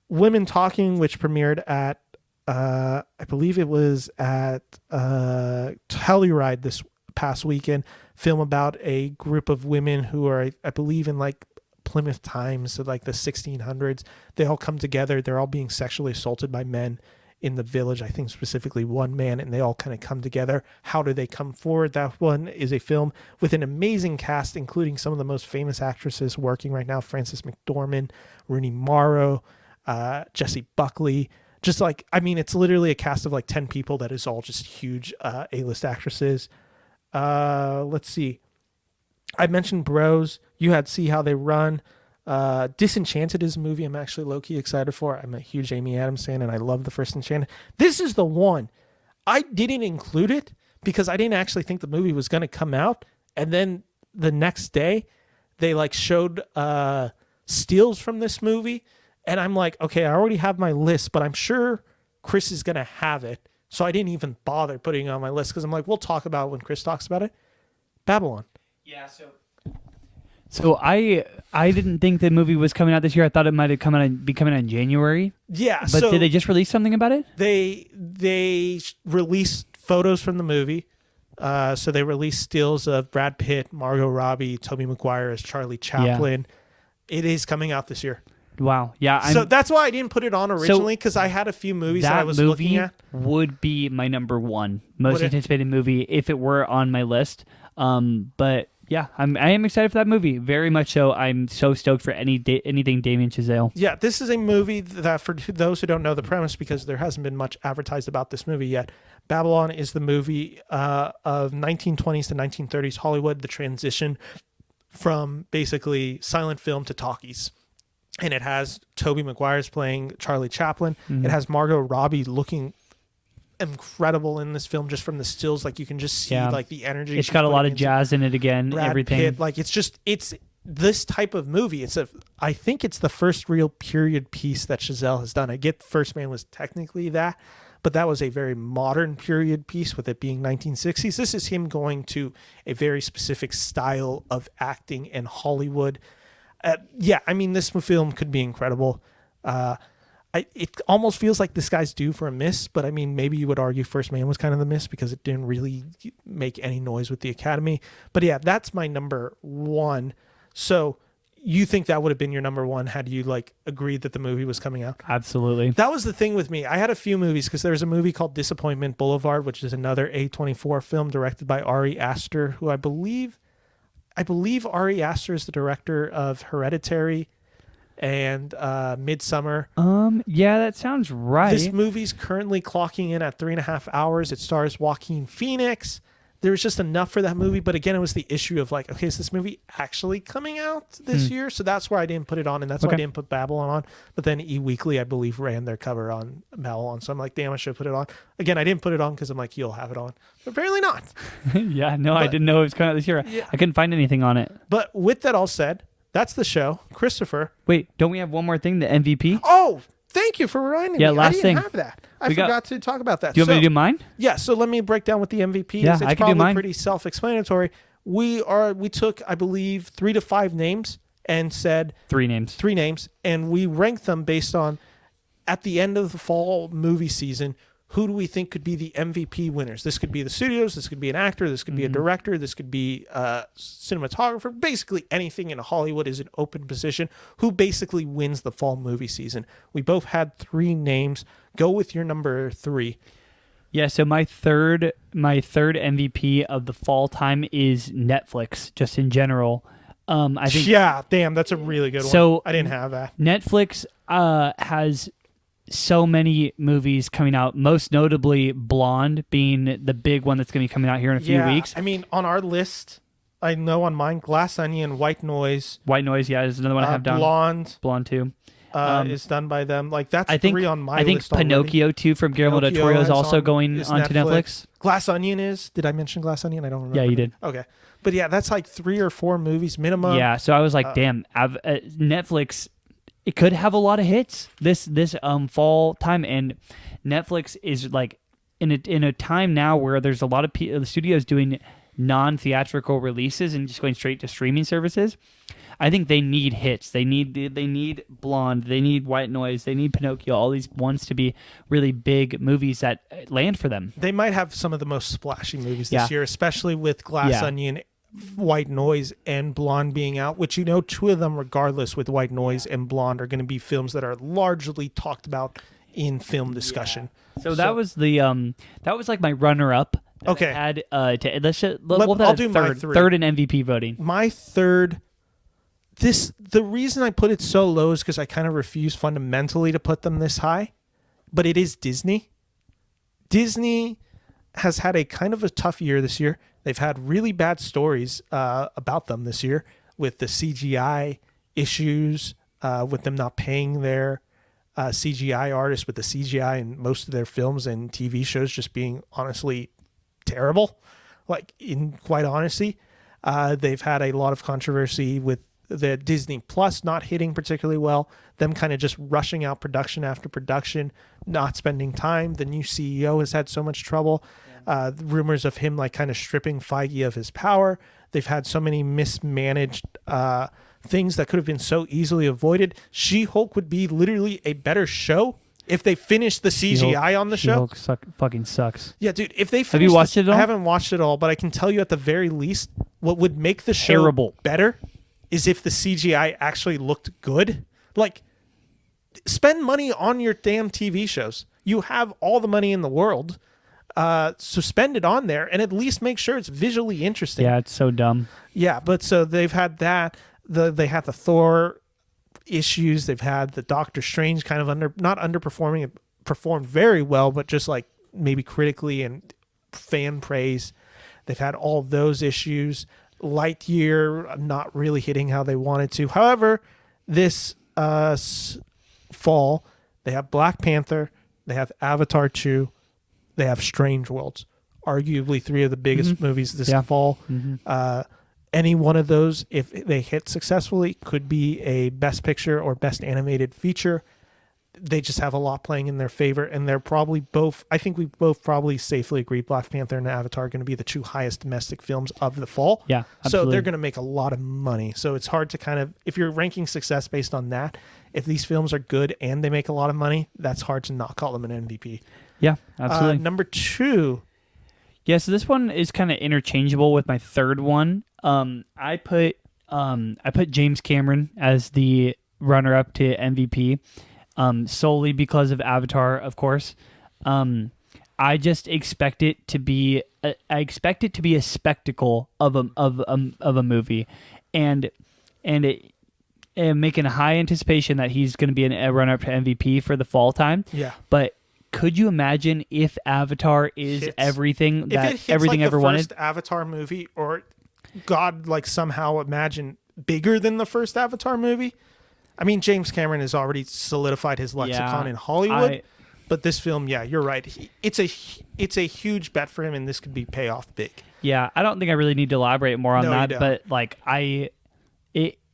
Women Talking, which premiered at, I believe it was at Telluride this past weekend, film about a group of women who are, I believe, in like Plymouth times, so like the 1600s. They all come together. They're all being sexually assaulted by men in the village. I think specifically one man, and they all kind of come together. How do they come forward? That one is a film with an amazing cast, including some of the most famous actresses working right now: Frances McDormand, Rooney Mara, Jessie Buckley. Just like, I mean, it's literally a cast of like 10 people that is all just huge A-list actresses. Let's see. I mentioned Bros. You had See How They Run. Disenchanted is a movie I'm actually low-key excited for. I'm a huge Amy Adams fan, and I love the first Enchanted. This is the one. I didn't include it because I didn't actually think the movie was going to come out. And then the next day, they like showed stills from this movie. And I'm like, okay, I already have my list, but I'm sure Chris is going to have it. So I didn't even bother putting it on my list because I'm like, we'll talk about it when Chris talks about it. Babylon. Yeah, so I didn't think the movie was coming out this year. I thought it might have be coming out in January. Yeah, but did they just release something about it? They released photos from the movie. So they released stills of Brad Pitt, Margot Robbie, Tobey Maguire as Charlie Chaplin. Yeah. It is coming out this year. Wow. Yeah. So that's why I didn't put it on originally, because I had a few movies that I was looking at. Would be my number one most anticipated movie if it were on my list. But yeah, I am excited for that movie. Very much so. I'm so stoked for anything Damien Chazelle. Yeah, this is a movie that, for those who don't know the premise, because there hasn't been much advertised about this movie yet, Babylon is the movie of 1920s to 1930s Hollywood, the transition from basically silent film to talkies. And it has Tobey Maguire's playing Charlie Chaplin. Mm-hmm. It has Margot Robbie looking incredible in this film, just from the stills. Like, you can just see like the energy. It's got a lot of jazz in it again. Brad everything. Pitt. Like, it's this type of movie. I think it's the first real period piece that Chazelle has done. I get First Man was technically that, but that was a very modern period piece with it being 1960s. This is him going to a very specific style of acting in Hollywood. Yeah, I mean, this film could be incredible. It almost feels like this guy's due for a miss, but I mean, maybe you would argue First Man was kind of the miss because it didn't really make any noise with the Academy. But yeah, that's my number one. So you think that would have been your number one had you like agreed that the movie was coming out? Absolutely. That was the thing with me. I had a few movies because there's a movie called Disappointment Boulevard, which is another A24 film directed by Ari Aster, who I believe Ari Aster is the director of Hereditary and Midsummer. Yeah, that sounds right. This movie's currently clocking in at 3.5 hours. It stars Joaquin Phoenix. there was just enough for that movie. But again, it was the issue of like, okay, is this movie actually coming out this year? So that's where I didn't put it on, and that's why I didn't put Babylon on. But then E-Weekly, I believe, ran their cover on Babylon. So I'm like, damn, I should have put it on. Again, I didn't put it on because I'm like, you'll have it on. But apparently not. Yeah, no, I didn't know it was coming out this year. Yeah. I couldn't find anything on it. But with that all said, that's the show. Christopher. Wait, don't we have one more thing? The MVP? Oh, thank you for reminding me. Last I thing. didn't have that. I forgot to talk about that. Do you want me to do mine? Yeah, so let me break down what the MVP Yeah, is. It's I can do probably mine. pretty self-explanatory. We took, I believe, 3 to 5 names and said 3 names. and we ranked them based on, at the end of the fall movie season, who do we think could be the MVP winners? This could be the studios, this could be an actor, this could be a director, this could be a cinematographer. Basically anything in Hollywood is an open position. Who basically wins the fall movie season? We both had 3 names. Go with your number 3. Yeah, so my third MVP of the fall time is Netflix, just in general. I think Yeah, damn, that's a really good So- one. I didn't have that. Netflix has so many movies coming out, most notably Blonde being the big one that's going to be coming out here in a few weeks. I mean, on our list, I know on mine, Glass Onion, White Noise, White Noise, yeah, is another one I have down. Blonde too. is done by them. Like that's I think 3 on my I think list already. Pinocchio too from Guillermo del Toro is also going is onto Netflix. Glass Onion is. Did I mention Glass Onion? I don't remember. Yeah, you did. Okay, but yeah, that's like 3 or 4 movies minimum. Yeah, so I was like, damn, Netflix. It could have a lot of hits this fall time, and Netflix is like in a time now where there's a lot of the studios doing non-theatrical releases and just going straight to streaming services. I think they need hits. They need Blonde. They need White Noise. They need Pinocchio. All these ones to be really big movies that land for them. They might have some of the most splashy movies Yeah. this year, especially with Glass Onion, White Noise, and Blonde being out, which 2 of them, regardless, with White Noise and Blonde, are going to be films that are largely talked about in film discussion. So that was the that was like my runner up. Okay. I'll do my 3. Third in MVP voting. My third, the reason I put it so low is because I kind of refuse fundamentally to put them this high, but it is Disney. Disney has had a kind of a tough year this year. They've had really bad stories about them this year with the CGI issues, with them not paying their CGI artists, with the CGI in most of their films and TV shows just being honestly terrible. Like, in quite honesty, they've had a lot of controversy with the Disney Plus not hitting particularly well, them kind of just rushing out production after production, not spending time. The new CEO has had so much trouble. Rumors of him like kind of stripping Feige of his power. They've had so many mismanaged things that could have been so easily avoided. She-Hulk would be literally a better show if they finished the CGI on the show. She-Hulk fucking sucks. Yeah, dude. If they Have you watched it all? I haven't watched it all, but I can tell you at the very least, what would make the show Terrible. better is if the CGI actually looked good. Like, spend money on your damn TV shows. You have all the money in the world. So spend it on there and at least make sure it's visually interesting. Yeah, it's so dumb. Yeah, but so they've had that. They had the Thor issues. They've had the Doctor Strange kind of not underperforming. It performed very well, but just like maybe critically and fan praise. They've had all those issues. Lightyear not really hitting how they wanted to. However, this fall, they have Black Panther. They have Avatar 2. They have Strange Worlds, arguably 3 of the biggest movies this fall. Any one of those, if they hit successfully, could be a Best Picture or Best Animated Feature. They just have a lot playing in their favor, and they're probably both, I think we both probably safely agree, Black Panther and Avatar are going to be the 2 highest domestic films of the fall. Yeah, So absolutely. they're going to make a lot of money. So it's hard to kind of, if you're ranking success based on that, if these films are good and they make a lot of money, that's hard to not call them an MVP. Yeah, absolutely. Number 2. Yeah, so this one is kind of interchangeable with my third one. I put James Cameron as the runner-up to MVP, solely because of Avatar, of course. I just expect it to be a spectacle of a movie, and making a high anticipation that he's going to be a runner-up to MVP for the fall time. Yeah. But could you imagine if Avatar is Hits. everything If that it hits everything like ever the wanted? first Avatar movie, or God, like somehow imagine bigger than the first Avatar movie. I mean, James Cameron has already solidified his lexicon Yeah, in Hollywood, I- but this film, yeah, you're right. It's a huge bet for him, and this could be payoff big. Yeah, I don't think I really need to elaborate more on No, you that, don't. but like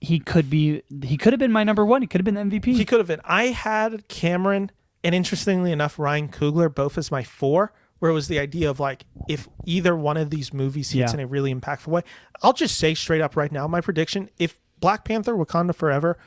he could have been my number one. He could have been the MVP. He could have been. I had Cameron and interestingly enough, Ryan Coogler both as my 4, where it was the idea of like if either one of these movies hits Yeah. in a really impactful way. I'll just say straight up right now, my prediction: if Black Panther: Wakanda Forever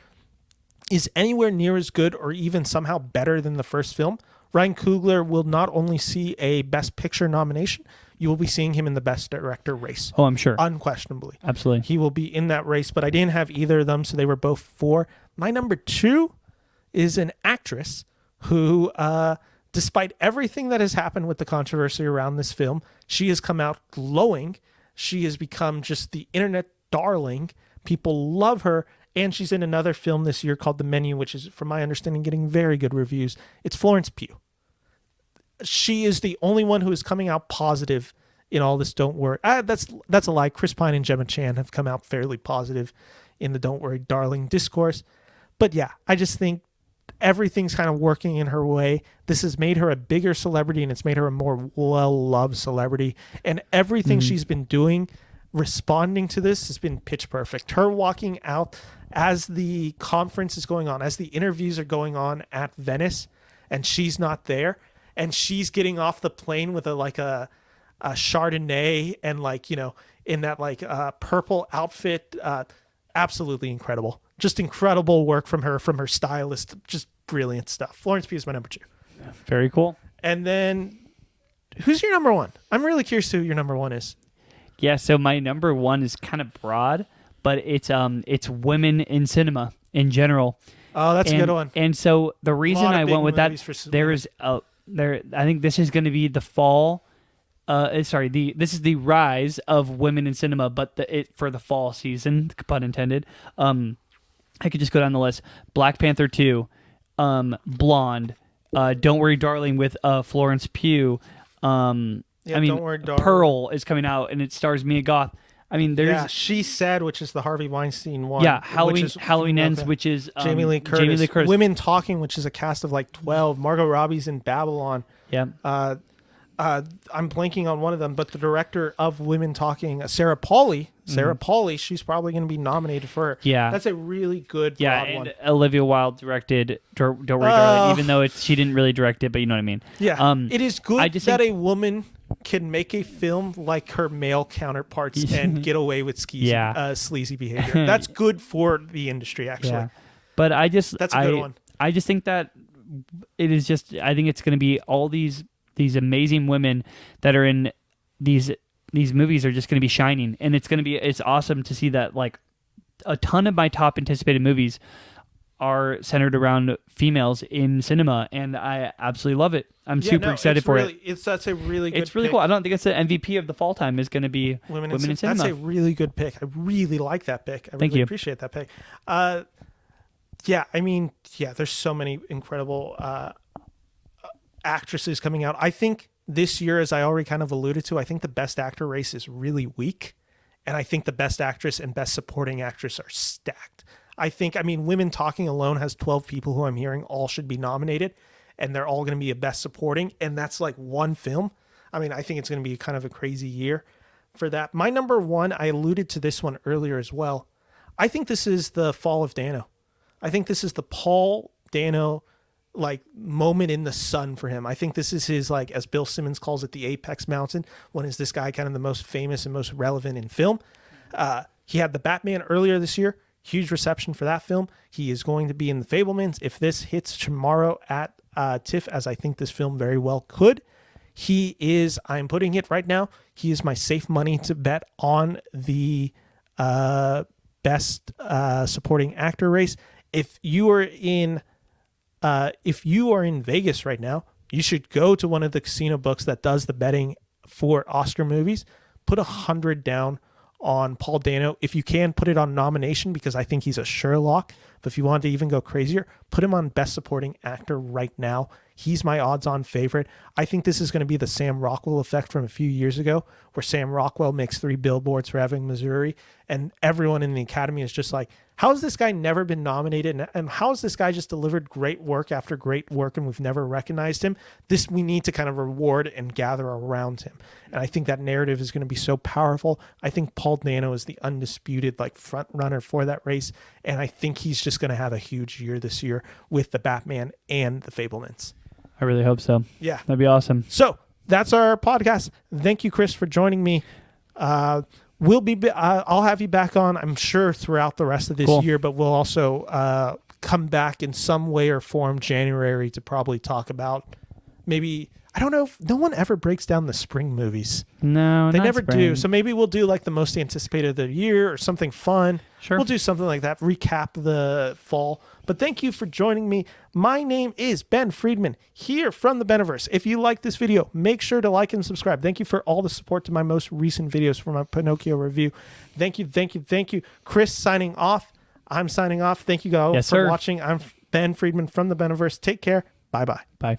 is anywhere near as good or even somehow better than the first film, Ryan Coogler will not only see a Best Picture nomination, you will be seeing him in the Best Director race. Oh, I'm sure. Unquestionably. Absolutely. He will be in that race, but I didn't have either of them, so they were both 4. My number 2 is an actress who, despite everything that has happened with the controversy around this film, she has come out glowing. She has become just the internet darling. People love her, and she's in another film this year called The Menu, which is, from my understanding, getting very good reviews. It's Florence Pugh. She is the only one who is coming out positive in all this Don't Worry. That's a lie. Chris Pine and Gemma Chan have come out fairly positive in the Don't Worry, Darling discourse. But yeah, I just think everything's kind of working in her way. This has made her a bigger celebrity, and it's made her a more well-loved celebrity. And everything she's been doing, responding to this, has been pitch perfect. Her walking out as the conference is going on, as the interviews are going on at Venice, and she's not there, and she's getting off the plane with a Chardonnay and in that purple outfit. Absolutely incredible. Just incredible work from her stylist. Just brilliant stuff. Florence Pugh is my number 2. Very cool. And then who's your number 1? I'm really curious who your number 1 is. Yeah, so my number 1 is kind of broad, but it's women in cinema in general. Oh, that's a good one. And so the reason Lot of I big went with that, movies for there's I think this is going to be the fall. This is the rise of women in cinema, but for the fall season, pun intended. I could just go down the list: Black Panther 2, Blonde, Don't Worry, Darling with Florence Pugh. Don't Worry, Darling. Pearl is coming out, and it stars Mia Goth. I mean, there's She Said, which is the Harvey Weinstein one. Yeah, which is Halloween Ends, which is Jamie Lee Curtis. Jamie Lee Curtis. Women Talking, which is a cast of 12. Margot Robbie's in Babylon. Yeah. I'm blanking on one of them, but the director of Women Talking, Sarah Polley, she's probably going to be nominated for her. Yeah. That's a really good broad and one. Olivia Wilde directed Don't Worry, Darling, even though she didn't really direct it, but you know what I mean. Yeah. It is good I just that think- a woman can make a film like her male counterparts and get away with sleazy behavior. That's good for the industry, actually. Yeah. But That's a good one. I just think that it is just, I think it's going to be all these amazing women that are in these movies are just going to be shining, and it's awesome to see that a ton of my top anticipated movies are centered around females in cinema, and I absolutely love it. I'm super excited for it. That's a really good It's really pick. cool. I don't think it's the MVP of the fall time is going to be women in cinema. That's a really good pick. I really like that pick. I Thank really you. appreciate that pick. There's so many incredible actresses coming out. I think this year, as I already kind of alluded to, I think the best actor race is really weak. And I think the best actress and best supporting actress are stacked. Women Talking alone has 12 people who I'm hearing all should be nominated, and they're all going to be a best supporting. And that's one film. I think it's going to be kind of a crazy year for that. My number 1, I alluded to this one earlier as well. I think this is the fall of Dano. I think this is the Paul Dano moment in the sun for him. I think this is his, as Bill Simmons calls it, the apex mountain. When is this guy kind of the most famous and most relevant in film? He had the Batman earlier this year. Huge reception for that film. He is going to be in the Fabelmans. If this hits tomorrow at TIFF, as I think this film very well could, I'm putting it right now, he is my safe money to bet on the best supporting actor race. If you are in Vegas right now, you should go to one of the casino books that does the betting for Oscar movies. Put 100 down on Paul Dano. If you can, put it on nomination, because I think he's a sure lock. But if you want to even go crazier, put him on best supporting actor right now. He's my odds-on favorite. I think this is going to be the Sam Rockwell effect from a few years ago, where Sam Rockwell makes 3 billboards for Ebbing, Missouri, and everyone in the Academy is just like, how has this guy never been nominated? And how has this guy just delivered great work after great work and we've never recognized him? This we need to kind of reward and gather around him. And I think that narrative is going to be so powerful. I think Paul Dano is the undisputed like front runner for that race. And I think he's just going to have a huge year this year with the Batman and the Fabelmans. I really hope so. Yeah. That'd be awesome. So that's our podcast. Thank you, Chris, for joining me. We'll be. I'll have you back on, I'm sure, throughout the rest of this year. But we'll also come back in some way or form January to probably talk about maybe. I don't know if no one ever breaks down the spring movies. No, they not never spring. do. So maybe we'll do like the most anticipated of the year or something fun. Sure. We'll do something like that. Recap the fall. But thank you for joining me. My name is Ben Friedman here from the Beniverse. If you like this video, make sure to like and subscribe. Thank you for all the support to my most recent videos for my Pinocchio review. Thank you, thank you, thank you. Chris signing off. I'm signing off. Thank you guys for watching. I'm Ben Friedman from the Beniverse. Take care. Bye-bye. Bye.